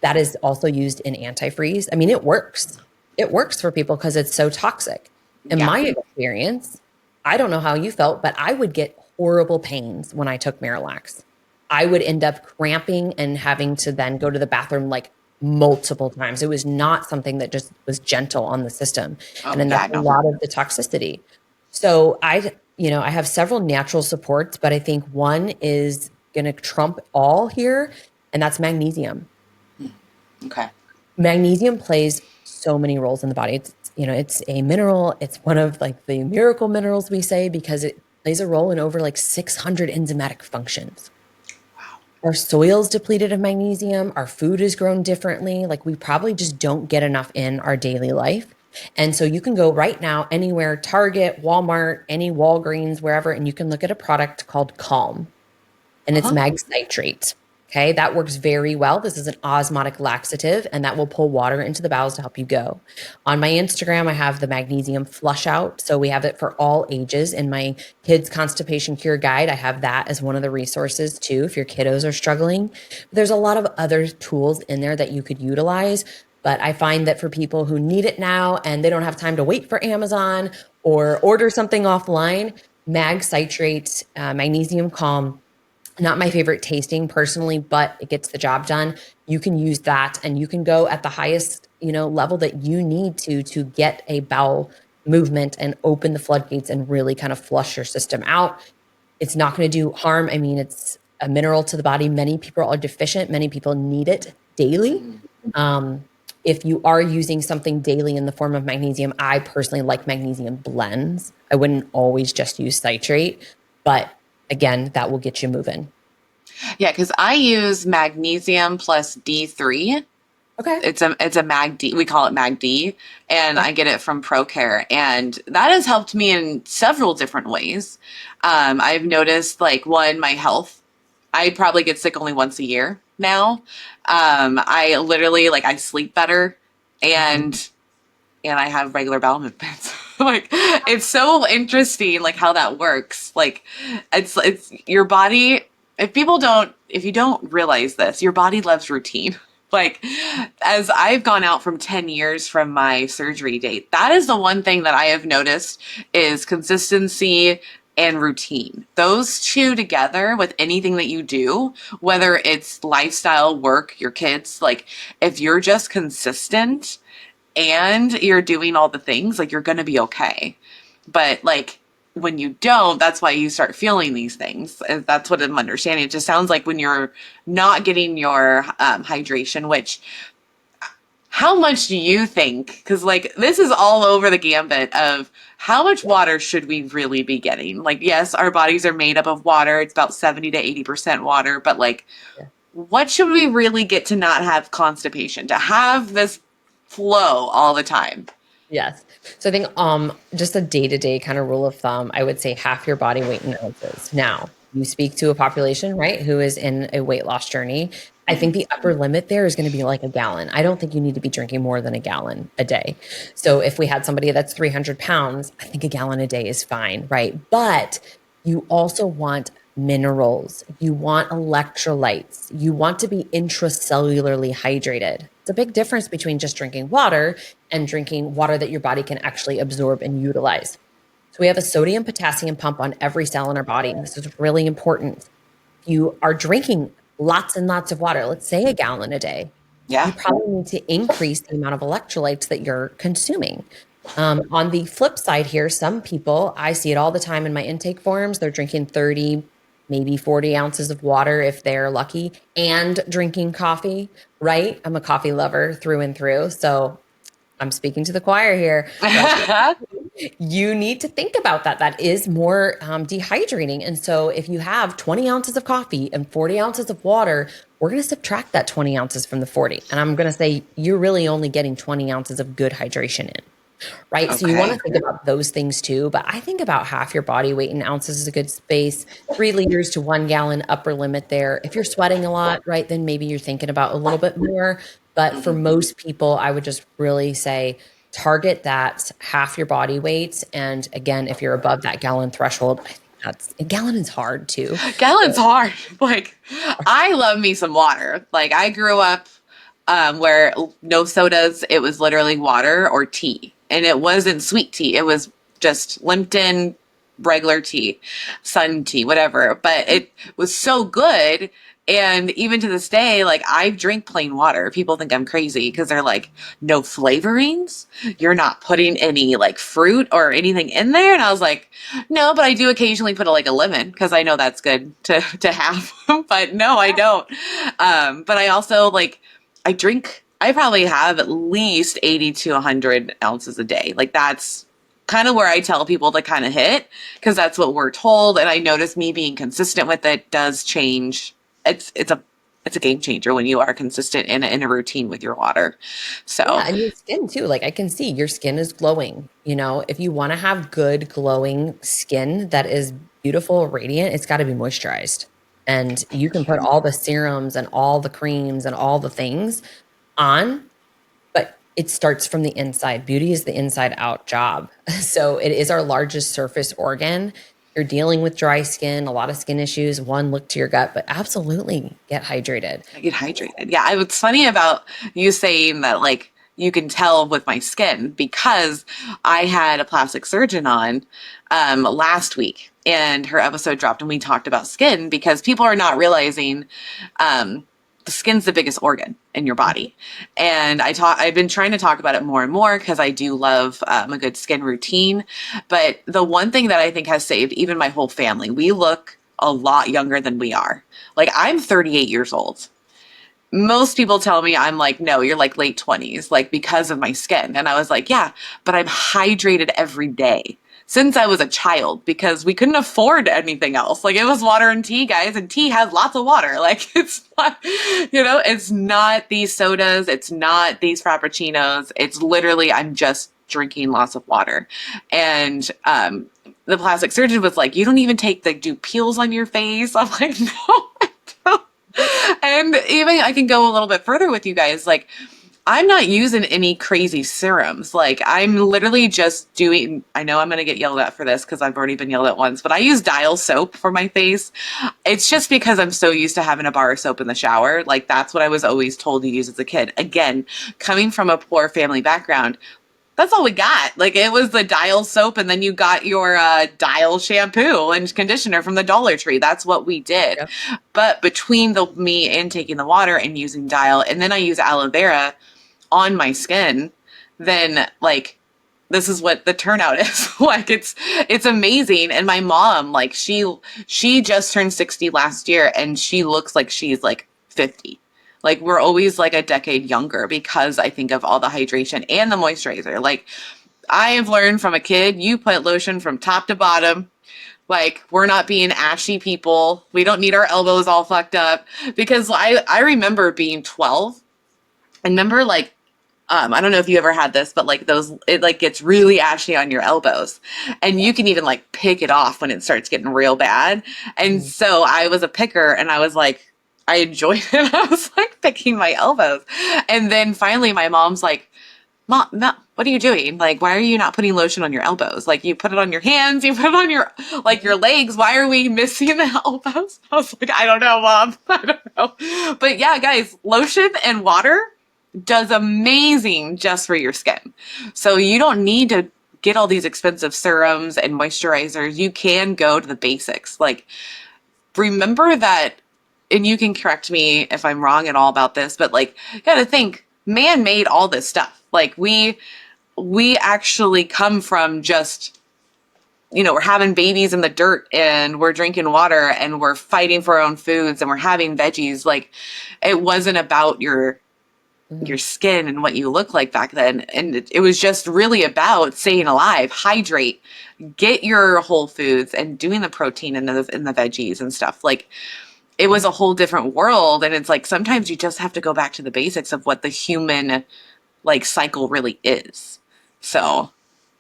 That is also used in antifreeze. I mean, it works. It works for people because it's so toxic. In my experience, I don't know how you felt, but I would get horrible pains when I took Miralax. I would end up cramping and having to then go to the bathroom like multiple times. It was not something that just was gentle on the system. And then that's a lot of the toxicity. So I have several natural supports, but I think one is going to trump all here, and that's magnesium. Okay. Magnesium plays so many roles in the body. It's a mineral. It's one of like the miracle minerals, we say, because it plays a role in over like 600 enzymatic functions. Our soil's depleted of magnesium. Our food is grown differently. Like, we probably just don't get enough in our daily life. And so you can go right now anywhere, Target, Walmart, any Walgreens, wherever, and you can look at a product called Calm, and it's mag citrate. Okay, that works very well. This is an osmotic laxative, and that will pull water into the bowels to help you go. On my Instagram, I have the magnesium flush out. So we have it for all ages. In my kids' constipation cure guide, I have that as one of the resources too, if your kiddos are struggling. There's a lot of other tools in there that you could utilize. But I find that for people who need it now and they don't have time to wait for Amazon or order something offline, mag citrate, magnesium calm, not my favorite tasting personally, but it gets the job done. You can use that, and you can go at the highest, level that you need to get a bowel movement and open the floodgates and really kind of flush your system out. It's not going to do harm. I mean, it's a mineral to the body. Many people are deficient. Many people need it daily. If you are using something daily in the form of magnesium, I personally like magnesium blends. I wouldn't always just use citrate, but again, that will get you moving. Yeah, because I use magnesium plus D3. Okay. It's a Mag D. We call it Mag D, and I get it from ProCare, and that has helped me in several different ways. I've noticed, like, one, my health. I probably get sick only once a year now. I literally, like, I sleep better. Mhm. and I have regular bowel movements. Like it's so interesting like how that works. Like it's your body if you don't realize this, your body loves routine. Like as I've gone out from 10 years from my surgery date, that is the one thing that I have noticed is consistency and routine. Those two together with anything that you do, whether it's lifestyle, work, your kids, like if you're just consistent and you're doing all the things, like you're going to be okay. But like when you don't, that's why you start feeling these things. That's what I'm understanding. It just sounds like when you're not getting your hydration, which how much do you think? Because like this is all over the gambit of how much water should we really be getting? Like, yes, our bodies are made up of water. It's about 70 to 80% water, but like Yeah. what should we really get to not have constipation, to have this flow all the time? Yes. So I think just a day-to-day kind of rule of thumb, I would say half your body weight in ounces. Now, you speak to a population, right, who is in a weight loss journey. I think the upper limit there is going to be like a gallon. I don't think you need to be drinking more than a gallon a day. So if we had somebody that's 300 pounds, I think a gallon a day is fine, right? But you also want minerals, you want electrolytes, you want to be intracellularly hydrated. It's a big difference between just drinking water and drinking water that your body can actually absorb and utilize. So we have a sodium potassium pump on every cell in our body. And this is really important. If you are drinking lots and lots of water, let's say a gallon a day, you Yeah. probably need to increase the amount of electrolytes that you're consuming. On the flip side here, some people, I see it all the time in my intake forms, they're drinking 30, maybe 40 ounces of water if they're lucky, and drinking coffee, right? I'm a coffee lover through and through. So I'm speaking to the choir here. Trust me. You need to think about that. That is more dehydrating. And so if you have 20 ounces of coffee and 40 ounces of water, we're going to subtract that 20 ounces from the 40. And I'm going to say you're really only getting 20 ounces of good hydration in, right? So you want Okay. to think about those things too. But I think about half your body weight in ounces is a good space. 3 liters to 1 gallon upper limit there. If you're sweating a lot, right, then maybe you're thinking about a little bit more. But for Mhm. most people, I would just really say target that half your body weight. And again, if you're above that gallon threshold, I think that's a gallon is hard too. Gallon's hard. Like, I love me some water. Like, I grew up where no sodas, it was literally water or tea. And it wasn't sweet tea, it was just Lipton, regular tea, sun tea, whatever. But it was so good. And even to this day, like, I drink plain water. People think I'm crazy because they're like, no flavorings. You're not putting any like fruit or anything in there. And I was like, no, but I do occasionally put like a lemon because I know that's good to have. But no, I don't. But I also like I drink. I probably have at least 80 to 100 ounces a day. Like that's kind of where I tell people to kind of hit because that's what we're told. And I notice me being consistent with it does change. It's a game changer when you are consistent in a routine with your water. Yeah, So and your skin too. Like I can see your skin is glowing. You know, if you want to have good glowing skin that is beautiful, radiant, it's got to be moisturized. And you can put all the serums and all the creams and all the things on, but it starts from the inside. Beauty is the inside out job. So it is our largest surface organ. You're dealing with dry skin, a lot of skin issues. One, look to your gut, but absolutely get hydrated. I get hydrated. Yeah, what's funny about you saying that, like, you can tell with my skin because I had a plastic surgeon on last week, and her episode dropped, and we talked about skin because people are not realizing the skin's the biggest organ in your body, and I've been trying to talk about it more and more because I do love a good skin routine. But the one thing that I think has saved even my whole family, we look a lot younger than we are. Like I'm 38 years old. Most people tell me I'm like, no, you're like late 20s, like because of my skin. And I was like, yeah, but I'm hydrated every day since I was a child because we couldn't afford anything else. Like it was water and tea, guys, and tea has lots of water. Like it's not, it's not these sodas, it's not these frappuccinos. It's literally, I'm just drinking lots of water. And the plastic surgeon was like, you don't even do peels on your face. I'm like, no, I don't. And even I can go a little bit further with you guys. Like I'm not using any crazy serums. Like I'm literally just doing, I know I'm going to get yelled at for this because I've already been yelled at once, but I use Dial soap for my face. It's just because I'm so used to having a bar of soap in the shower. Like that's what I was always told to use as a kid. Again, coming from a poor family background, that's all we got. Like it was the Dial soap, and then you got your Dial shampoo and conditioner from the Dollar Tree. That's what we did. Yep. But between the me and taking the water and using Dial, and then I use aloe vera on my skin, then like this is what the turnout is. Like it's amazing. And my mom, like she just turned 60 last year, and she looks like she's like 50. Like we're always like a decade younger because I think of all the hydration and the moisturizer. Like I have learned from a kid, you put lotion from top to bottom. Like we're not being ashy people. We don't need our elbows all fucked up because I remember being 12 and remember like I don't know if you ever had this, but like those, it like gets really ashy on your elbows and you can even like pick it off when it starts getting real bad. And Mhm. so I was a picker and I was like, I enjoyed it. I was like picking my elbows. And then finally my mom's like, Mom, what are you doing? Like, why are you not putting lotion on your elbows? Like, you put it on your hands, you put it on your, like, your legs. Why are we missing the elbows? I was like, I don't know, Mom. I don't know. But yeah, guys, lotion and water does amazing just for your skin. So you don't need to get all these expensive serums and moisturizers. You can go to the basics. Like, remember that, and you can correct me if I'm wrong at all about this, but like, you gotta think, man made all this stuff. Like, we actually come from just, we're having babies in the dirt and we're drinking water and we're fighting for our own foods and we're having veggies. Like, it wasn't about your Mhm. skin and what you look like back then. And it was just really about staying alive, hydrate, get your whole foods and doing the protein in the veggies and stuff. Like it was a whole different world. And it's like sometimes you just have to go back to the basics of what the human like cycle really is. So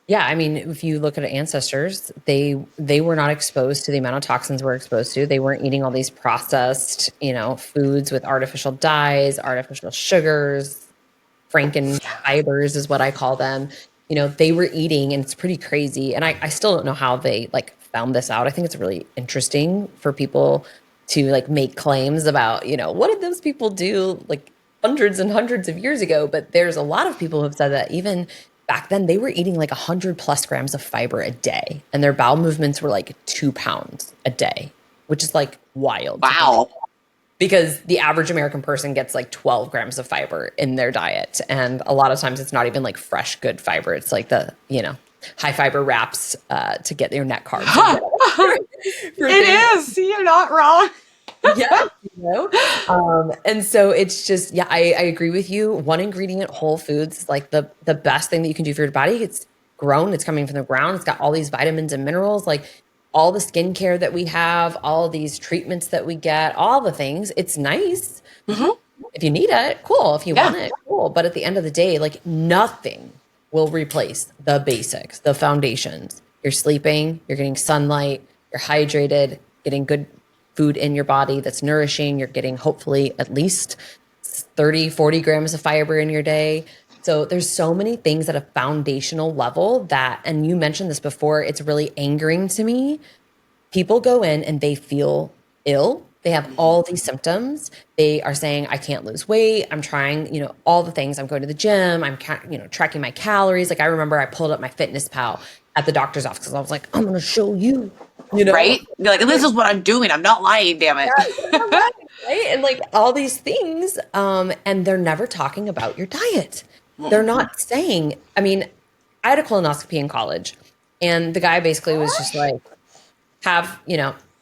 Yeah, I mean, if you look at ancestors, they were not exposed to the amount of toxins we're exposed to. They weren't eating all these processed, foods with artificial dyes, artificial sugars, Franken fibers is what I call them. They were eating, and it's pretty crazy. And I still don't know how they like found this out. I think it's really interesting for people to like make claims about, what did those people do like hundreds and hundreds of years ago? But there's a lot of people who have said that even back then they were eating like 100+ grams of fiber a day, and their bowel movements were like 2 pounds a day, which is like wild to think wow. because the average American person gets like 12 grams of fiber in their diet. And a lot of times it's not even like fresh, good fiber. It's like the, high fiber wraps to get your net carbs or whatever for things. It is. You're not wrong. Yeah. And so it's just, yeah, I agree with you. One ingredient, whole foods, is like the best thing that you can do for your body. It's grown, it's coming from the ground, it's got all these vitamins and minerals, like all the skincare that we have, all these treatments that we get, all the things. It's nice. Hmm. If you need it, cool. If you Yeah. want it, cool. But at the end of the day, like nothing will replace the basics, the foundations. You're sleeping, you're getting sunlight, you're hydrated, getting good food in your body that's nourishing. You're getting hopefully at least 30, 40 grams of fiber in your day. So there's so many things at a foundational level that, and you mentioned this before, it's really angering to me. People go in and they feel ill. They have all these symptoms. They are saying, I can't lose weight. I'm trying, all the things. I'm going to the gym. I'm, tracking my calories. Like I remember I pulled up my Fitness Pal at the doctor's office because I was like, I'm going to show you, you know? Right? You're like, this is what I'm doing. I'm not lying, damn it. Yeah, right, right? And like all these things, and they're never talking about your diet. They're not saying, I mean, I had a colonoscopy in college, and the guy basically was just like, have,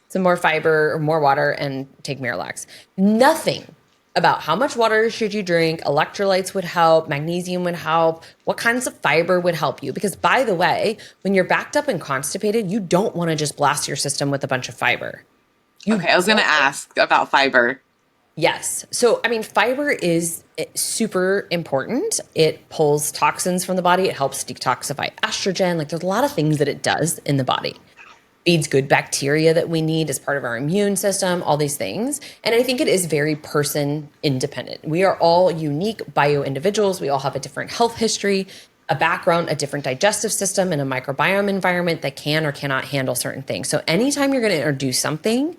some more fiber or more water and take Miralax. Nothing about how much water should you drink, electrolytes would help, magnesium would help, what kinds of fiber would help you. Because by the way, when you're backed up and constipated, you don't want to just blast your system with a bunch of fiber. Okay, I was going to ask about fiber. Yes. So, I mean, fiber is super important. It pulls toxins from the body. It helps detoxify estrogen. Like, there's a lot of things that it does in the body. feeds good bacteria that we need as part of our immune system, all these things. And I think it is very person independent. We are all unique bio individuals. We all have a different health history, a background, a different digestive system, and a microbiome environment that can or cannot handle certain things. So anytime you're going to introduce something,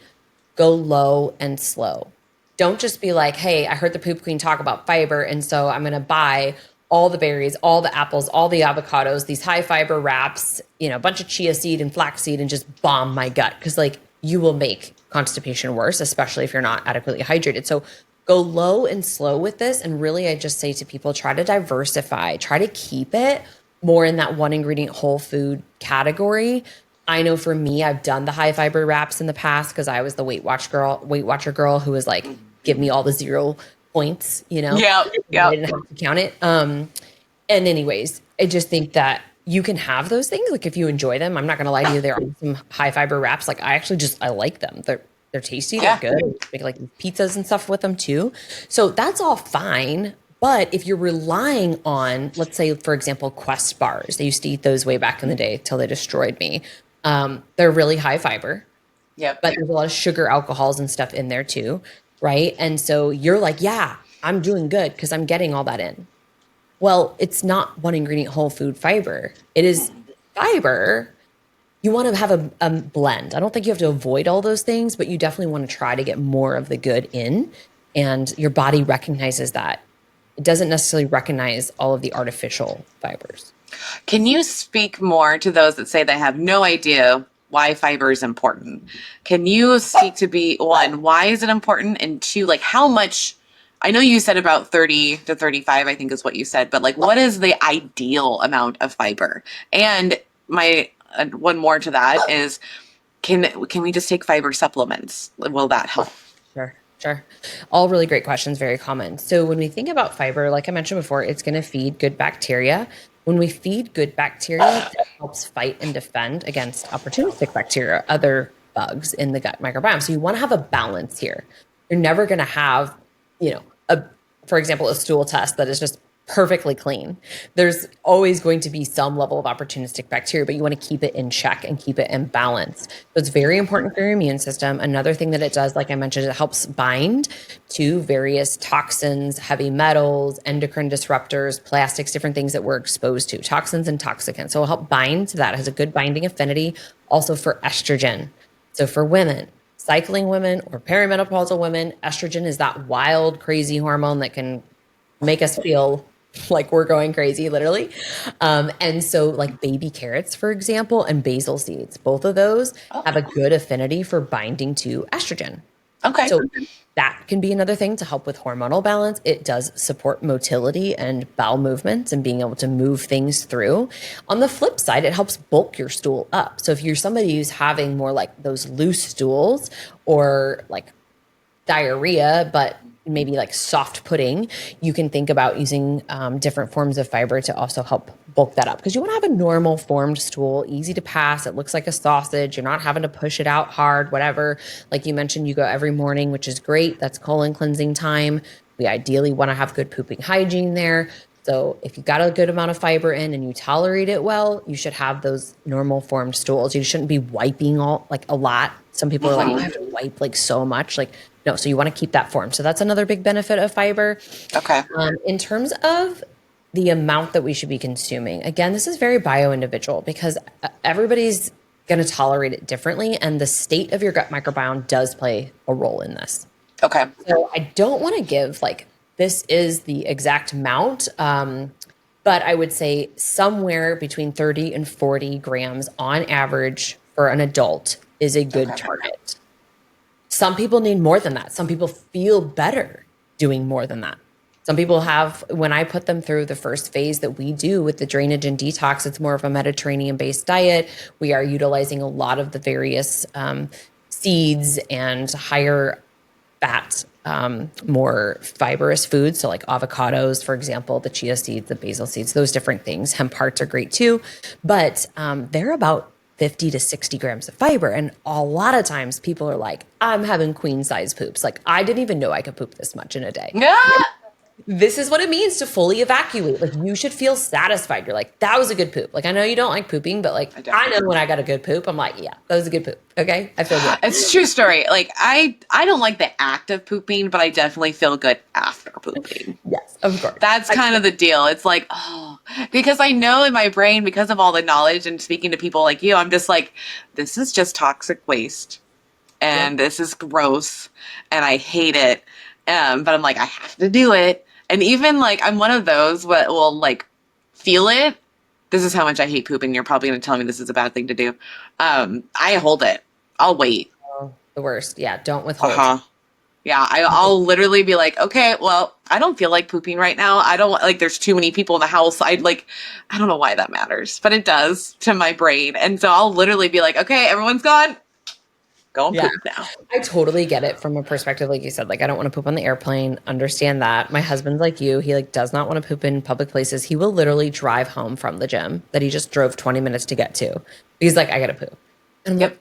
go low and slow. Don't just be like, hey, I heard the poop queen talk about fiber, and so I'm going to buy all the berries, all the apples, all the avocados, these high fiber wraps, a bunch of chia seed and flaxseed, and just bomb my gut. Because like you will make constipation worse, especially if you're not adequately hydrated. So go low and slow with this. And really, I just say to people, try to diversify, try to keep it more in that one ingredient whole food category. I know for me, I've done the high fiber wraps in the past because I was the Weight Watcher girl who was like, give me all the 0 points, Yeah. I didn't have to count it. And anyways, I just think that you can have those things. Like if you enjoy them, I'm not going to lie to you. There are some high fiber wraps. Like I actually I like them. They're tasty. They're good. Make like pizzas and stuff with them too. So that's all fine. But if you're relying on, let's say, for example, Quest bars, I used to eat those way back in the day till they destroyed me. They're really high fiber. Yep. But there's a lot of sugar, alcohols and stuff in there too. Right. And so you're like, yeah, I'm doing good because I'm getting all that in. Well, it's not one ingredient whole food fiber. It is fiber. You want to have a blend. I don't think you have to avoid all those things, but you definitely want to try to get more of the good in. And your body recognizes that. It doesn't necessarily recognize all of the artificial fibers. Can you speak more to those that say they have no idea why fiber is important? Can you speak to one, why is it important? And two, like how much, I know you said about 30 to 35, I think is what you said, but like what is the ideal amount of fiber? And one more to that is, can we just take fiber supplements? Will that help? Sure. All really great questions, very common. So when we think about fiber, like I mentioned before, it's going to feed good bacteria. When we feed good bacteria, it helps fight and defend against opportunistic bacteria, other bugs in the gut microbiome. So you want to have a balance here. You're never going to have, for example, a stool test that is just perfectly clean. There's always going to be some level of opportunistic bacteria, but you want to keep it in check and keep it in balance. So it's very important for your immune system. Another thing that it does, like I mentioned, it helps bind to various toxins, heavy metals, endocrine disruptors, plastics, different things that we're exposed to, toxins and toxicants. So it'll help bind to that. It has a good binding affinity also for estrogen. So for women, cycling women or perimenopausal women, estrogen is that wild, crazy hormone that can make us feel like we're going crazy, literally. And so like baby carrots, for example, and basil seeds, both of those have a good affinity for binding to estrogen. Okay. So that can be another thing to help with hormonal balance. It does support motility and bowel movements and being able to move things through. On the flip side, it helps bulk your stool up. So if you're somebody who's having more like those loose stools or like diarrhea, but maybe like soft pudding, you can think about using different forms of fiber to also help bulk that up. Because you want to have a normal formed stool, easy to pass. It looks like a sausage. You're not having to push it out hard, whatever. Like you mentioned, you go every morning, which is great. That's colon cleansing time. We ideally want to have good pooping hygiene there. So if you got a good amount of fiber in and you tolerate it well, you should have those normal formed stools. You shouldn't be wiping a lot. Some people are like, I have to wipe like so much. Like, no, so you want to keep that form. So that's another big benefit of fiber. Okay. In terms of the amount that we should be consuming, again, this is very bio-individual because everybody's going to tolerate it differently. And the state of your gut microbiome does play a role in this. Okay. So I don't want to give like, this is the exact amount, but I would say somewhere between 30 and 40 grams on average for an adult is a good target. Some people need more than that. Some people feel better doing more than that. Some people have, when I put them through the first phase that we do with the drainage and detox, it's more of a Mediterranean-based diet. We are utilizing a lot of the various seeds and higher fat, more fibrous foods. So like avocados, for example, the chia seeds, the basil seeds, those different things. Hemp hearts are great too. But they're about 50 to 60 grams of fiber. And a lot of times people are like, I'm having queen size poops. Like I didn't even know I could poop this much in a day. Yeah. This is what it means to fully evacuate. Like you should feel satisfied. You're like, that was a good poop. Like I know you don't like pooping, but like I I know definitely. when I got a good poop, I'm like, yeah, that was a good poop. Okay. I feel good. It's a true story. Like I don't like the act of pooping, but I definitely feel good after pooping. Yes, of course. That's kind of the deal. It's like, oh, because I know in my brain, because of all the knowledge and speaking to people like you, I'm just like, this is just toxic waste Yep. and this is gross and I hate it. But I'm like, I have to do it. And even like, I'm one of those that will like feel it. This is how much I hate pooping. You're probably going to tell me this is a bad thing to do. I hold it. I'll wait. Oh, the worst. Yeah. Don't Uh withhold. huh. Yeah, I'll literally be like, okay, well, I don't feel like pooping right now. I don't like, there's too many people in the house. I'd like, I don't know why that matters, but it does to my brain. And so I'll literally be like, okay, everyone's gone. Go and Yeah. poop now. I totally get it from a perspective, like you said, like I don't want to poop on the airplane. Understand that. My husband's like you. He like does not want to poop in public places. He will literally drive home from the gym that he just drove 20 minutes to get to. He's like, I gotta poop. And I'm Yep. like,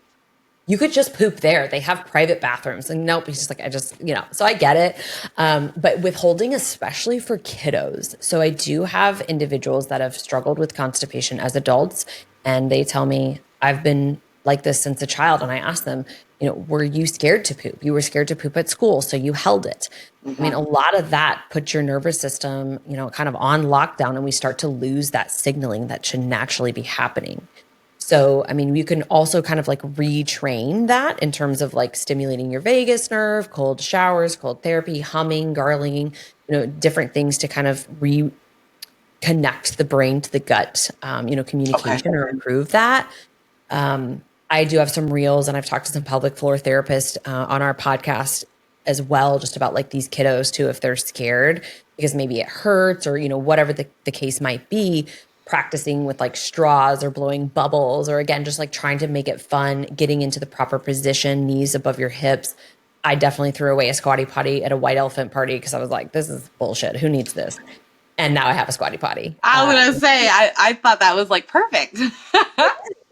you could just poop there. They have private bathrooms. And nope, he's just like, I just, so I get it. But withholding, especially for kiddos. So I do have individuals that have struggled with constipation as adults. And they tell me, I've been like this since a child. And I ask them, were you scared to poop? You were scared to poop at school, so you held it. I mean, Hmm. a lot of that puts your nervous system, kind of on lockdown, and we start to lose that signaling that should naturally be happening. So, I mean, you can also kind of like retrain that in terms of like stimulating your vagus nerve, cold showers, cold therapy, humming, gargling, different things to kind of reconnect the brain to the gut, Okay. communication or improve that. I do have some reels, and I've talked to some pelvic floor therapists on our podcast as well, just about like these kiddos too, if they're scared because maybe it hurts or, whatever the case might be, practicing with like straws or blowing bubbles, or again, just like trying to make it fun, getting into the proper position, knees above your hips. I definitely threw away a squatty potty at a white elephant party because I was like, this is bullshit. Who needs this? And now I have a squatty potty. I was going to say, I thought that was like perfect.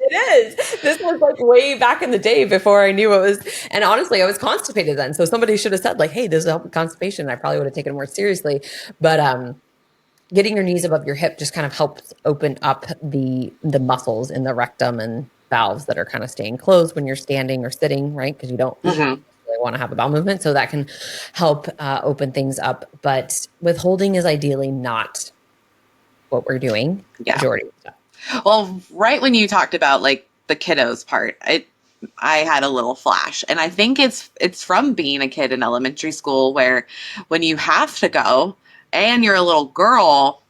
It is. This was like way back in the day before I knew what was. And honestly, I was constipated then. So somebody should have said, like, hey, this will help with constipation. I probably would have taken it more seriously. But getting your knees above your hip just kind of helps open up the muscles in the rectum and valves that are kind of staying closed when you're standing or sitting, right? Because you don't Hmm. really want to have a bowel movement. So that can help open things up. But withholding is ideally not what we're doing Yeah. majority of the time. Well, right when you talked about like the kiddos part, I had a little flash, and I think it's from being a kid in elementary school where when you have to go and you're a little girl,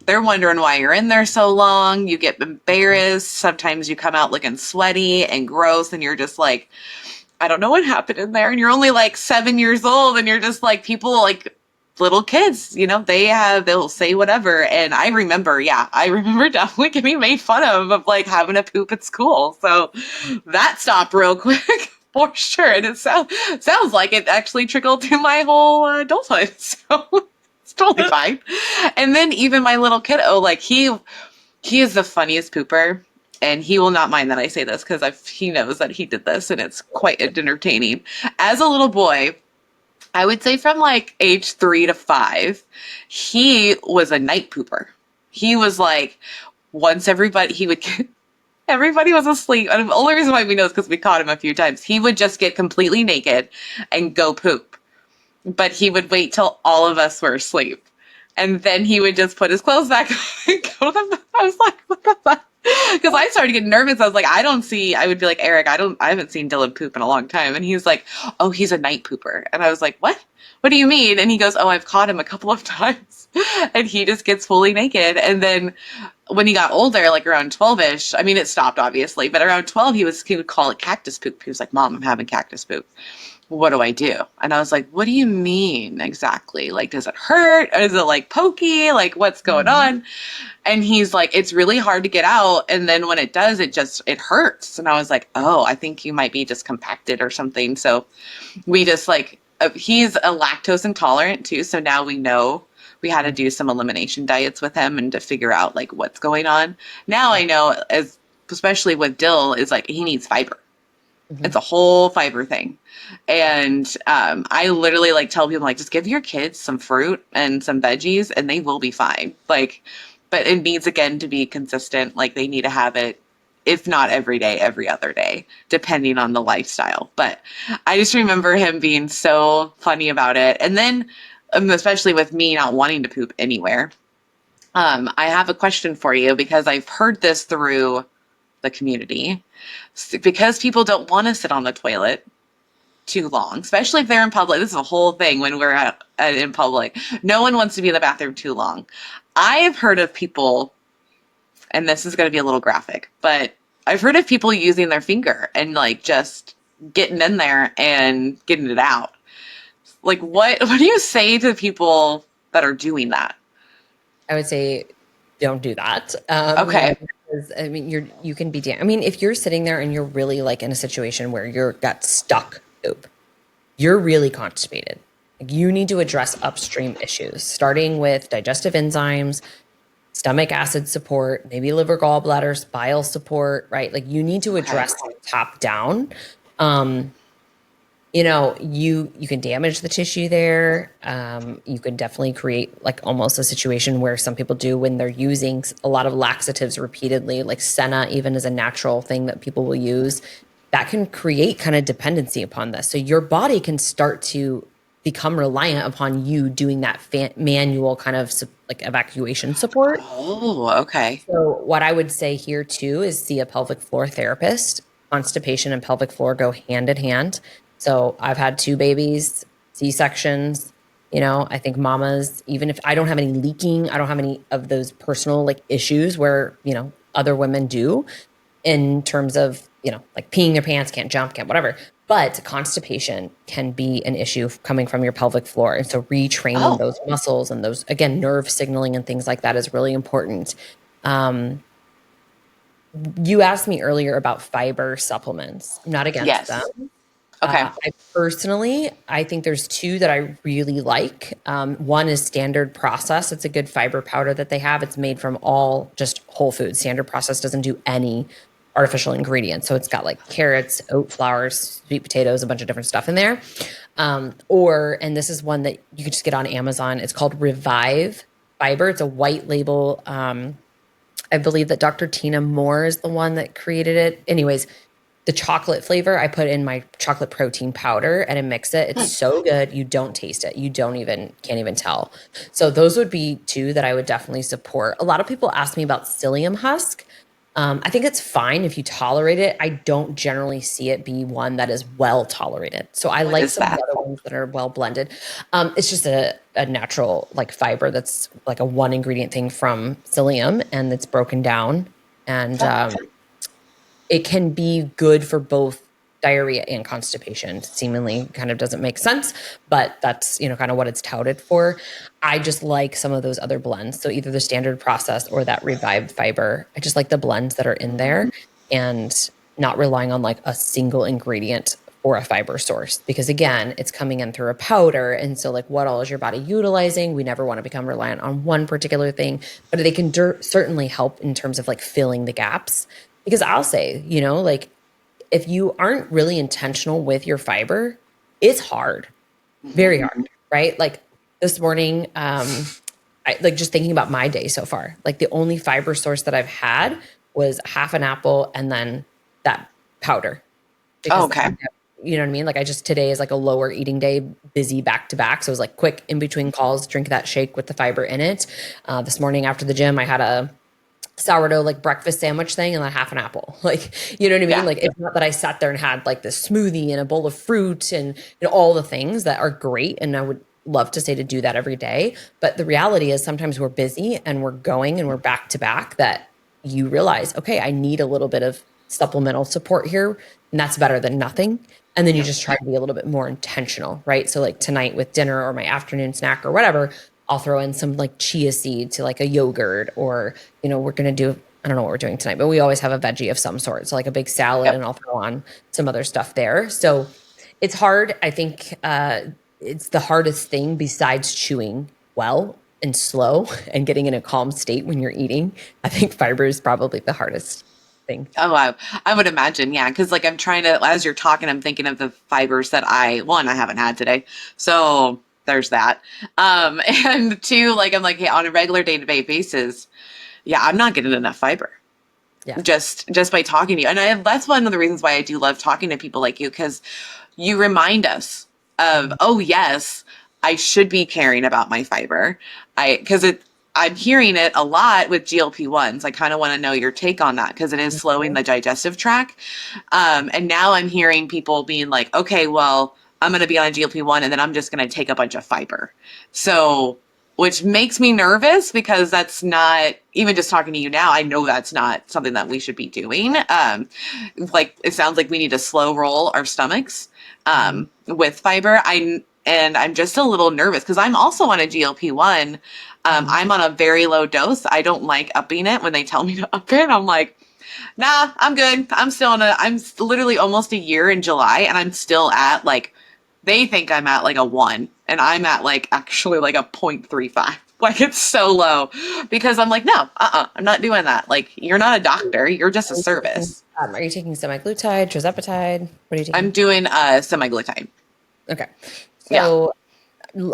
they're wondering why you're in there so long. You get embarrassed. Sometimes you come out looking sweaty and gross, and you're just like, I don't know what happened in there. And you're only like 7 years old, and you're just like, people like little kids, they'll say whatever. And I remember definitely getting made fun of like having a poop at school. So that stopped real quick. For sure. And it sounds like it actually trickled through my whole adulthood. So it's totally fine. And then even my little kiddo, like he is the funniest pooper, and he will not mind that I say this because he knows that he did this, and it's quite entertaining. As a little boy, I would say from like age 3 to 5, he was a night pooper. He was like, once he would get, everybody was asleep. And the only reason why we know is because we caught him a few times. He would just get completely naked and go poop, but he would wait till all of us were asleep. And then he would just put his clothes back on and go to the, I was like, what the fuck? Because I started getting nervous. I was like, I would be like, Eric, I haven't seen Dylan poop in a long time. And he was like, oh, he's a night pooper. And I was like, what? What do you mean? And he goes, oh, I've caught him a couple of times. And he just gets fully naked. And then when he got older, like around 12-ish, I mean, it stopped obviously, but around 12, he would call it cactus poop. He was like, Mom, I'm having cactus poop. What do I do? And I was like, what do you mean exactly? Like, does it hurt? Or is it like pokey? Like, what's going on? And he's like, it's really hard to get out. And then when it does, it hurts. And I was like, oh, I think you might be just compacted or something. So we just like, he's a lactose intolerant too. So now we know we had to do some elimination diets with him and to figure out like what's going on. Now I know, especially with Dill, is like he needs fiber. Mhm. It's a whole fiber thing. And I literally like tell people like just give your kids some fruit and some veggies and they will be fine. Like, but it needs again to be consistent. Like they need to have it, if not every day, every other day, depending on the lifestyle. But I just remember him being so funny about it. And then especially with me not wanting to poop anywhere. I have a question for you because I've heard this through the community. Because people don't want to sit on the toilet too long, especially if they're in public. This is a whole thing when we're in public. No one wants to be in the bathroom too long. I have heard of people, and this is going to be a little graphic, but I've heard of people using their finger and like just getting in there and getting it out. Like, what do you say to people that are doing that? I would say don't do that. Okay. Because I mean, you can be I mean, if you're sitting there and you're really like in a situation where you're got stuck poop, you're really constipated. Like, you need to address upstream issues, starting with digestive enzymes, stomach acid support, maybe liver gallbladders, bile support, right? Like you need to Okay. address top down. Um, you can damage the tissue there. You could definitely create like almost a situation where some people do when they're using a lot of laxatives repeatedly, like senna even is a natural thing that people will use. That can create kind of dependency upon this. So your body can start to become reliant upon you doing that manual kind of like evacuation support. Oh, okay. So, what I would say here too is see a pelvic floor therapist. Constipation and pelvic floor go hand in hand. So, I've had two babies, C-sections. I think mamas, even if I don't have any leaking, I don't have any of those personal like issues where, other women do in terms of, like peeing their pants, can't jump, can't whatever. But constipation can be an issue coming from your pelvic floor. And so retraining Oh, those muscles and those, again, nerve signaling and things like that is really important. Um, you asked me earlier about fiber supplements. I'm not against them. yes. Okay. I think there's two that I really like. One is Standard Process. It's a good fiber powder that they have. It's made from all just whole foods. Standard Process doesn't do any artificial ingredients. So it's got like carrots, oat flours, sweet potatoes, a bunch of different stuff in there. And this is one that you could just get on Amazon. It's called Revive Fiber. It's a white label. I believe that Dr. Tina Moore is the one that created it. Anyways, the chocolate flavor I put in my chocolate protein powder and I mix it. It's so good. You don't taste it. Can't even tell. So those would be two that I would definitely support. A lot of people ask me about psyllium husk. I think it's fine if you tolerate it. I don't generally see it be one that is well tolerated. So I What like is some of the that? other ones that are well blended. It's just a natural like fiber that's like a one ingredient thing from psyllium and it's broken down. And Oh, it can be good for both diarrhea and constipation. Seemingly kind of doesn't make sense, but that's, kind of what it's touted for. I just like some of those other blends. So either the Standard Process or that Revived Fiber. I just like the blends that are in there and not relying on like a single ingredient for a fiber source because again, it's coming in through a powder. And so like what all is your body utilizing? We never want to become reliant on one particular thing, but they can certainly help in terms of like filling the gaps. Because I'll say, like if you aren't really intentional with your fiber, it's hard, very hard, right? Like this morning, I like just thinking about my day so far. Like the only fiber source that I've had was half an apple and then that powder because okay. you know what I mean? Like I just today is like a lower eating day, busy back to back. So it was like quick in between calls, drink that shake with the fiber in it. This morning after the gym, I had a sourdough like breakfast sandwich thing and then half an apple. Like, you know what I mean? Yeah. Like it's not that I sat there and had like this smoothie and a bowl of fruit and all the things that are great. And I would love to say to do that every day. But the reality is sometimes we're busy and we're going and we're back to back that you realize, okay, I need a little bit of supplemental support here. And that's better than nothing. And then you just try to be a little bit more intentional, right? So like tonight with dinner or my afternoon snack or whatever, I'll throw in some like chia seed to like a yogurt or, we're going to do, I don't know what we're doing tonight, but we always have a veggie of some sort. So like a big salad Yep. and I'll throw on some other stuff there. So it's hard. I think it's the hardest thing besides chewing well and slow and getting in a calm state when you're eating. I think fiber is probably the hardest. think. Oh, I would imagine, yeah, because like I'm trying to, as you're talking, I'm thinking of the fibers that I haven't had today, so there's that. And two, like I'm like, hey, on a regular day-to-day basis, yeah, I'm not getting enough fiber Yeah. just by talking to you, and that's one of the reasons why I do love talking to people like you, because you remind us of, Mhm. oh yes, I should be caring about my fiber. Because I'm hearing it a lot with GLP-1s. I kind of want to know your take on that because it is slowing the digestive tract. And now I'm hearing people being like, okay, well, I'm going to be on a GLP-1 and then I'm just going to take a bunch of fiber. So, which makes me nervous because that's not, even just talking to you now, I know that's not something that we should be doing. Like it sounds like we need to slow roll our stomachs Mhm. with fiber. I'm just a little nervous because I'm also on a GLP-1. Mhm. I'm on a very low dose. I don't like upping it when they tell me to up it. I'm like, nah, I'm good. I'm literally almost a year in July and I'm still at like, they think I'm at like a 1 and I'm at like actually like a 0.35. Like it's so low because I'm like, no, I'm not doing that. Like you're not a doctor. You're just a service. Are you taking semaglutide, tirzepatide? What are you I'm taking? doing semaglutide. Okay. Yeah. So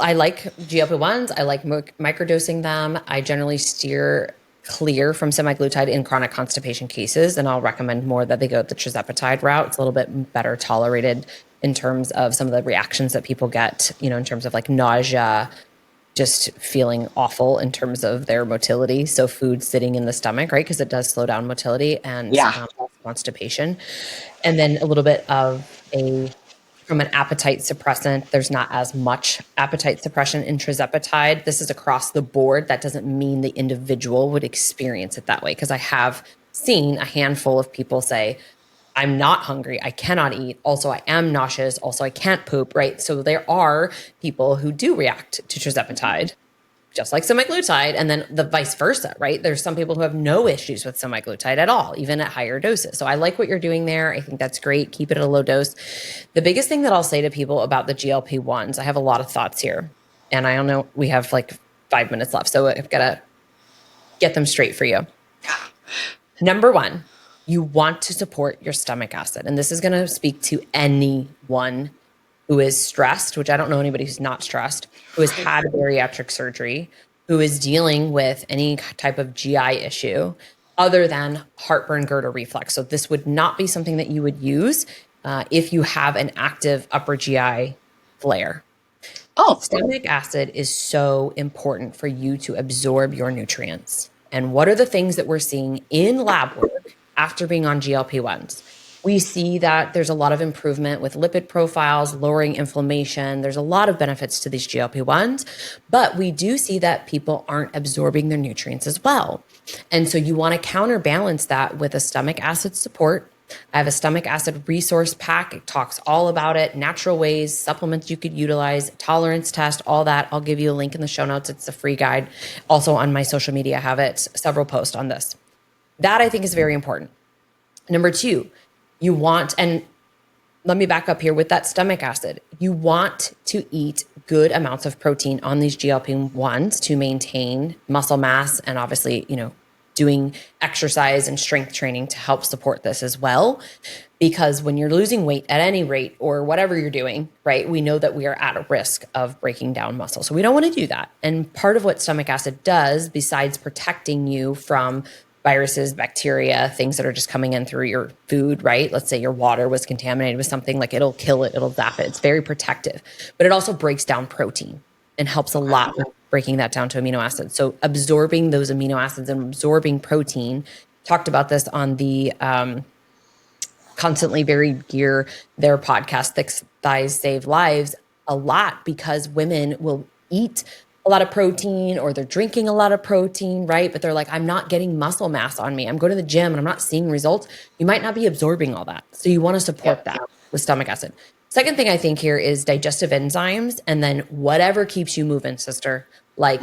I like GLP-1s. I like microdosing them. I generally steer clear from semaglutide in chronic constipation cases, and I'll recommend more that they go the tirzepatide route. It's a little bit better tolerated in terms of some of the reactions that people get, in terms of like nausea, just feeling awful in terms of their motility. So food sitting in the stomach, right? Because it does slow down motility and Yeah. constipation. And then a little bit of from an appetite suppressant, there's not as much appetite suppression in tirzepatide. This is across the board. That doesn't mean the individual would experience it that way, because I have seen a handful of people say, I'm not hungry. I cannot eat. Also, I am nauseous. Also, I can't poop, right? So there are people who do react to tirzepatide, just like semaglutide, and then the vice versa, right? There's some people who have no issues with semaglutide at all, even at higher doses. So I like what you're doing there. I think that's great. Keep it at a low dose. The biggest thing that I'll say to people about the GLP-1s, I have a lot of thoughts here. And I don't know, we have like 5 minutes left. So I've got to get them straight for you. Number one, you want to support your stomach acid. And this is going to speak to anyone who is stressed, which I don't know anybody who's not stressed, who has had bariatric surgery, who is dealing with any type of GI issue other than heartburn, GERD, or reflux. So this would not be something that you would use if you have an active upper GI flare. Oh, Stomach acid is so important for you to absorb your nutrients. And what are the things that we're seeing in lab work after being on GLP-1s? We see that there's a lot of improvement with lipid profiles, lowering inflammation. There's a lot of benefits to these GLP-1s, but we do see that people aren't absorbing their nutrients as well. And so you want to counterbalance that with a stomach acid support. I have a stomach acid resource pack. It talks all about it, natural ways, supplements you could utilize, tolerance test, all that. I'll give you a link in the show notes. It's a free guide. Also on my social media, I have it, several posts on this. That I think is very important. Number two, you want, and let me back up here with that stomach acid. You want to eat good amounts of protein on these GLP-1s to maintain muscle mass and obviously, doing exercise and strength training to help support this as well. Because when you're losing weight at any rate or whatever you're doing, right, we know that we are at a risk of breaking down muscle. So we don't want to do that. And part of what stomach acid does, besides protecting you from viruses, bacteria, things that are just coming in through your food, right? Let's say your water was contaminated with something, like it'll kill it, it'll zap it. It's very protective, but it also breaks down protein and helps a okay. lot with breaking that down to amino acids. So absorbing those amino acids and absorbing protein, talked about this on the Constantly Varied Gear, their podcast, Thick Thighs Save Lives, a lot, because women will eat a lot of protein or they're drinking a lot of protein, right? But they're like, I'm not getting muscle mass on me. I'm going to the gym and I'm not seeing results. You might not be absorbing all that. So you want to support Yep. that with stomach acid. Second thing I think here is digestive enzymes, and then whatever keeps you moving, sister. Like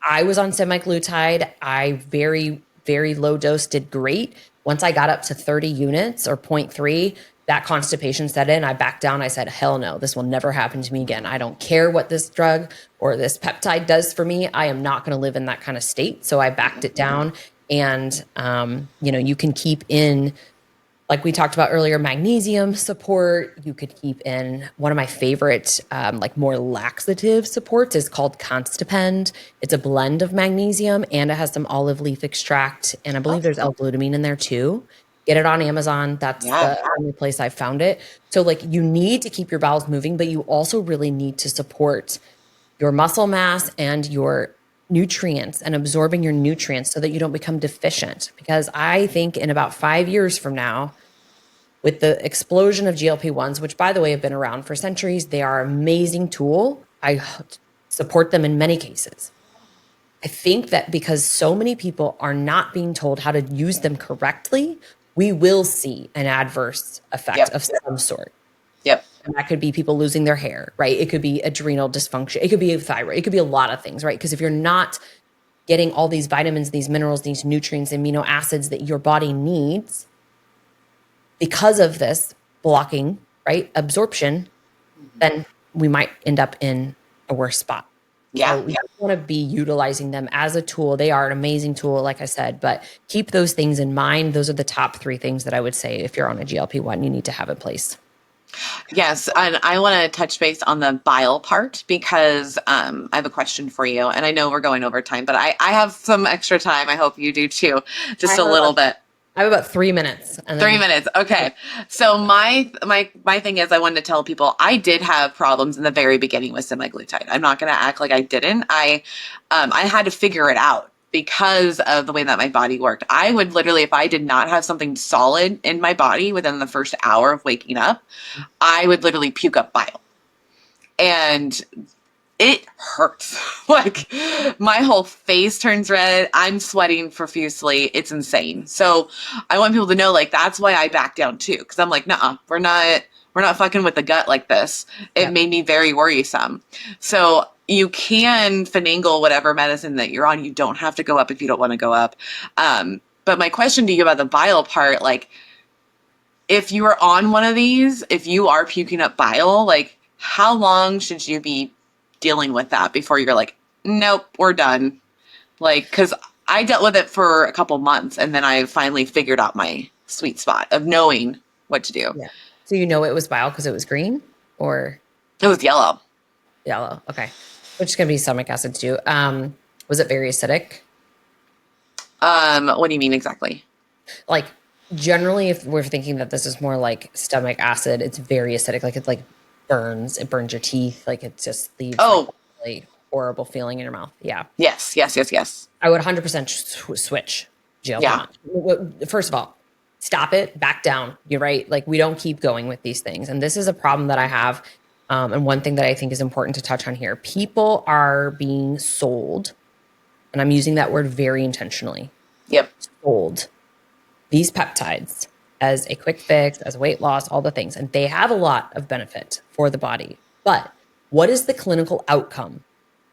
I was on semaglutide. I very low dose did great. Once I got up to 30 units or zero point 0.3, that constipation set in. I backed down. I said, hell no, this will never happen to me again. I don't care what this drug or this peptide does for me. I am not going to live in that kind of state. So I backed it down. And, you can keep in, like we talked about earlier, magnesium support. You could keep in one of my favorite, like more laxative supports is called Constipend. It's a blend of magnesium and it has some olive leaf extract. And I Oh, believe there's L-glutamine in there too. Get it on Amazon. That's yeah. the only place I found it. So like you need to keep your bowels moving, but you also really need to support your muscle mass and your nutrients and absorbing your nutrients so that you don't become deficient. Because I think in about 5 years from now, with the explosion of GLP-1s, which by the way have been around for centuries, they are an amazing tool. I support them in many cases. I think that because so many people are not being told how to use them correctly, we will see an adverse effect Yep. of some sort. Yep. And that could be people losing their hair, right? It could be adrenal dysfunction. It could be a thyroid. It could be a lot of things, right? Because if you're not getting all these vitamins, these minerals, these nutrients, amino acids that your body needs because of this blocking, right, absorption, then we might end up in a worse spot. Yeah. So we want to be utilizing them as a tool. They are an amazing tool, like I said, but keep those things in mind. Those are the top 3 things that I would say if you're on a GLP-1, you need to have in place. Yes, and I want to touch base on the bile part because I have a question for you. And I know we're going over time, but I have some extra time. I hope you do too, just a little bit. I have about 3 minutes. And then, 3 minutes. Okay. So my thing is I wanted to tell people I did have problems in the very beginning with semaglutide. I'm not going to act like I didn't. I had to figure it out because of the way that my body worked. I would literally, if I did not have something solid in my body within the first hour of waking up, I would literally puke up bile. And it hurts. Like my whole face turns red. I'm sweating profusely. It's insane. So I want people to know, like, that's why I back down too. Cause I'm like, nah, we're not fucking with the gut like this. It made me very worrisome. So you can finagle whatever medicine that you're on. You don't have to go up if you don't want to go up. But my question to you about the bile part, like, if you are on one of these, if you are puking up bile, like, how long should you be dealing with that before you're like, nope, we're done? Like, because I dealt with it for a couple months and then I finally figured out my sweet spot of knowing what to do. Yeah. So it was bile because it was green or It was yellow. yellow? Okay. Which is going to be stomach acid too. Was it very acidic? What do you mean exactly? Like generally, if we're thinking that this is more like stomach acid, it's very acidic. Like it it burns your teeth. Like it just leaves like, a really horrible feeling in your mouth. Yeah. Yes. I would 100% switch GLP-1. Yeah. First of all, stop it, back down. You're right. Like we don't keep going with these things. And this is a problem that I have. And one thing that I think is important to touch on here, people are being sold, and I'm using that word very intentionally. Yep. Sold these peptides as a quick fix, as weight loss, all the things. And they have a lot of benefit for the body. But what is the clinical outcome?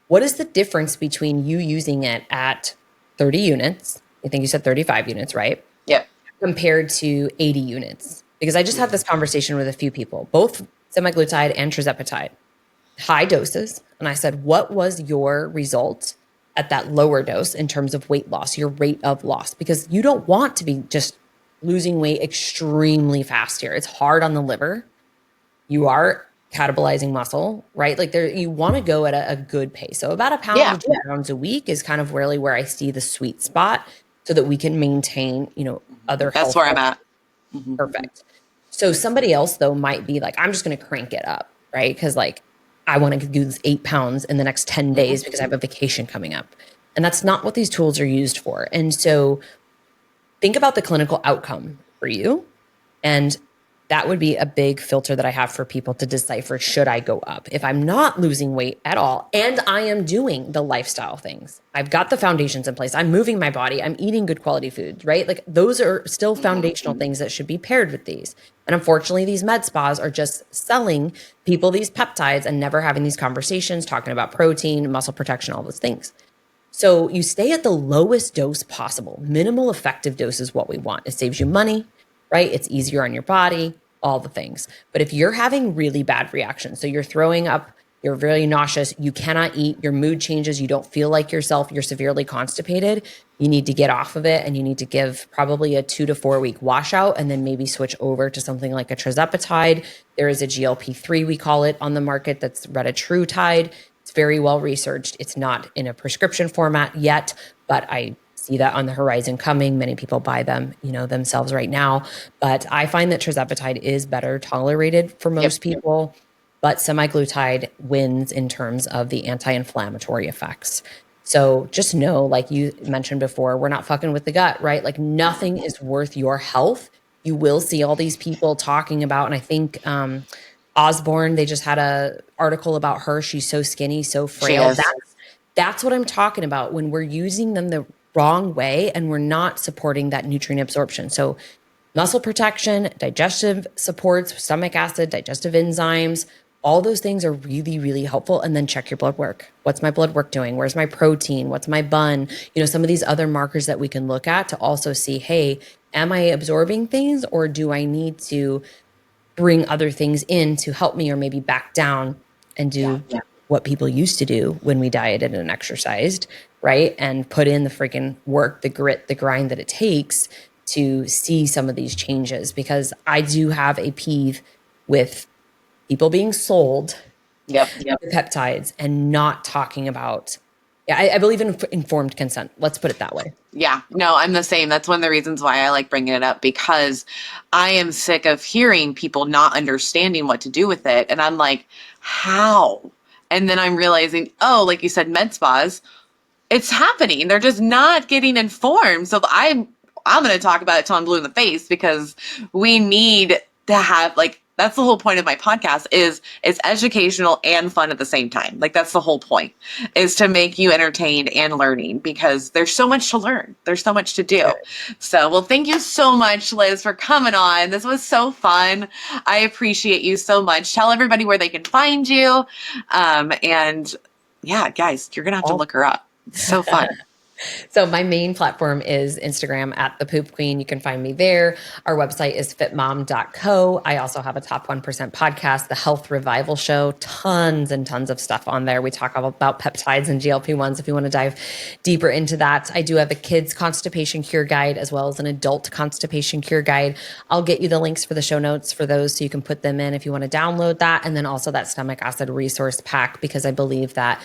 What is the difference between you using it at 30 units? I think you said 35 units, right? Yep. Compared to 80 units. Because I just had this conversation with a few people, both semaglutide and tirzepatide, high doses. And I said, what was your result at that lower dose in terms of weight loss, your rate of loss? Because you don't want to be just losing weight extremely fast here. It's hard on the liver. You are catabolizing muscle, right? Like you want to go at a good pace. So about a pound to 2 pounds a week is kind of really where I see the sweet spot so that we can maintain, other health. That's where I'm at. Mm-hmm. Perfect. So somebody else though might be like, I'm just going to crank it up, right? Because like I want to do this 8 pounds in the next 10 days because I have a vacation coming up. And that's not what these tools are used for. And so think about the clinical outcome for you. And that would be a big filter that I have for people to decipher, should I go up? If I'm not losing weight at all, and I am doing the lifestyle things, I've got the foundations in place, I'm moving my body, I'm eating good quality foods, right? Like those are still foundational things that should be paired with these. And unfortunately, these med spas are just selling people these peptides and never having these conversations, talking about protein, muscle protection, all those things. So you stay at the lowest dose possible. Minimal effective dose is what we want. It saves you money, right? It's easier on your body, all the things. But if you're having really bad reactions, so you're throwing up you're very nauseous, you cannot eat, your mood changes, you don't feel like yourself, you're severely constipated, you need to get off of it and you need to give probably a 2 to 4 week washout and then maybe switch over to something like a tirzepatide. There is a GLP-3, we call it, on the market that's retatrutide. It's very well researched. It's not in a prescription format yet, but I see that on the horizon coming. Many people buy them, themselves right now. But I find that tirzepatide is better tolerated for Yep. most people, but semaglutide wins in terms of the anti-inflammatory effects. So just know, like you mentioned before, we're not fucking with the gut, right? Like nothing is worth your health. You will see all these people talking about, and I think Osborne, they just had a article about her. She's so skinny, so She frail. is. That's what I'm talking about when we're using them the wrong way and we're not supporting that nutrient absorption. So muscle protection, digestive supports, stomach acid, digestive enzymes, all those things are really, really helpful. And then check your blood work. What's my blood work doing? Where's my protein? What's my bun? Some of these other markers that we can look at to also see, hey, am I absorbing things or do I need to bring other things in to help me or maybe back down and Yeah. do what people used to do when we dieted and exercised, right? And put in the freaking work, the grit, the grind that it takes to see some of these changes, because I do have a peeve with people being sold Yep. peptides and not talking about, yeah, I believe in informed consent. Let's put it that way. Yeah, no, I'm the same. That's one of the reasons why I like bringing it up, because I am sick of hearing people not understanding what to do with it. And I'm like, how? And then I'm realizing, oh, like you said, med spas, it's happening. They're just not getting informed. So I'm going to talk about it till I'm blue in the face, because we need to have, like, that's the whole point of my podcast, is it's educational and fun at the same time. Like, that's the whole point, is to make you entertained and learning, because there's so much to learn. There's so much to do. So, well, thank you so much, Liz, for coming on. This was so fun. I appreciate you so much. Tell everybody where they can find you. And yeah, guys, you're going to have to look her up. It's so fun. So my main platform is Instagram at the Poop Queen. You can find me there. Our website is fitmom.co. I also have a Top 1% podcast, The Health Revival Show. Tons and tons of stuff on there. We talk about peptides and GLP-1s if you want to dive deeper into that. I do have a kids constipation cure guide as well as an adult constipation cure guide. I'll get you the links for the show notes for those so you can put them in if you want to download that. And then also that stomach acid resource pack, because I believe that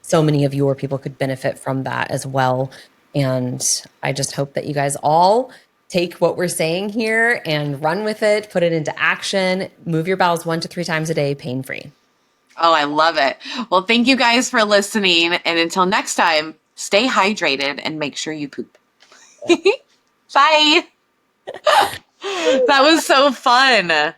so many of your people could benefit from that as well. And I just hope that you guys all take what we're saying here and run with it, put it into action, move your bowels 1 to 3 times a day, pain-free. Oh, I love it. Well, thank you guys for listening. And until next time, stay hydrated and make sure you poop. Bye. That was so fun.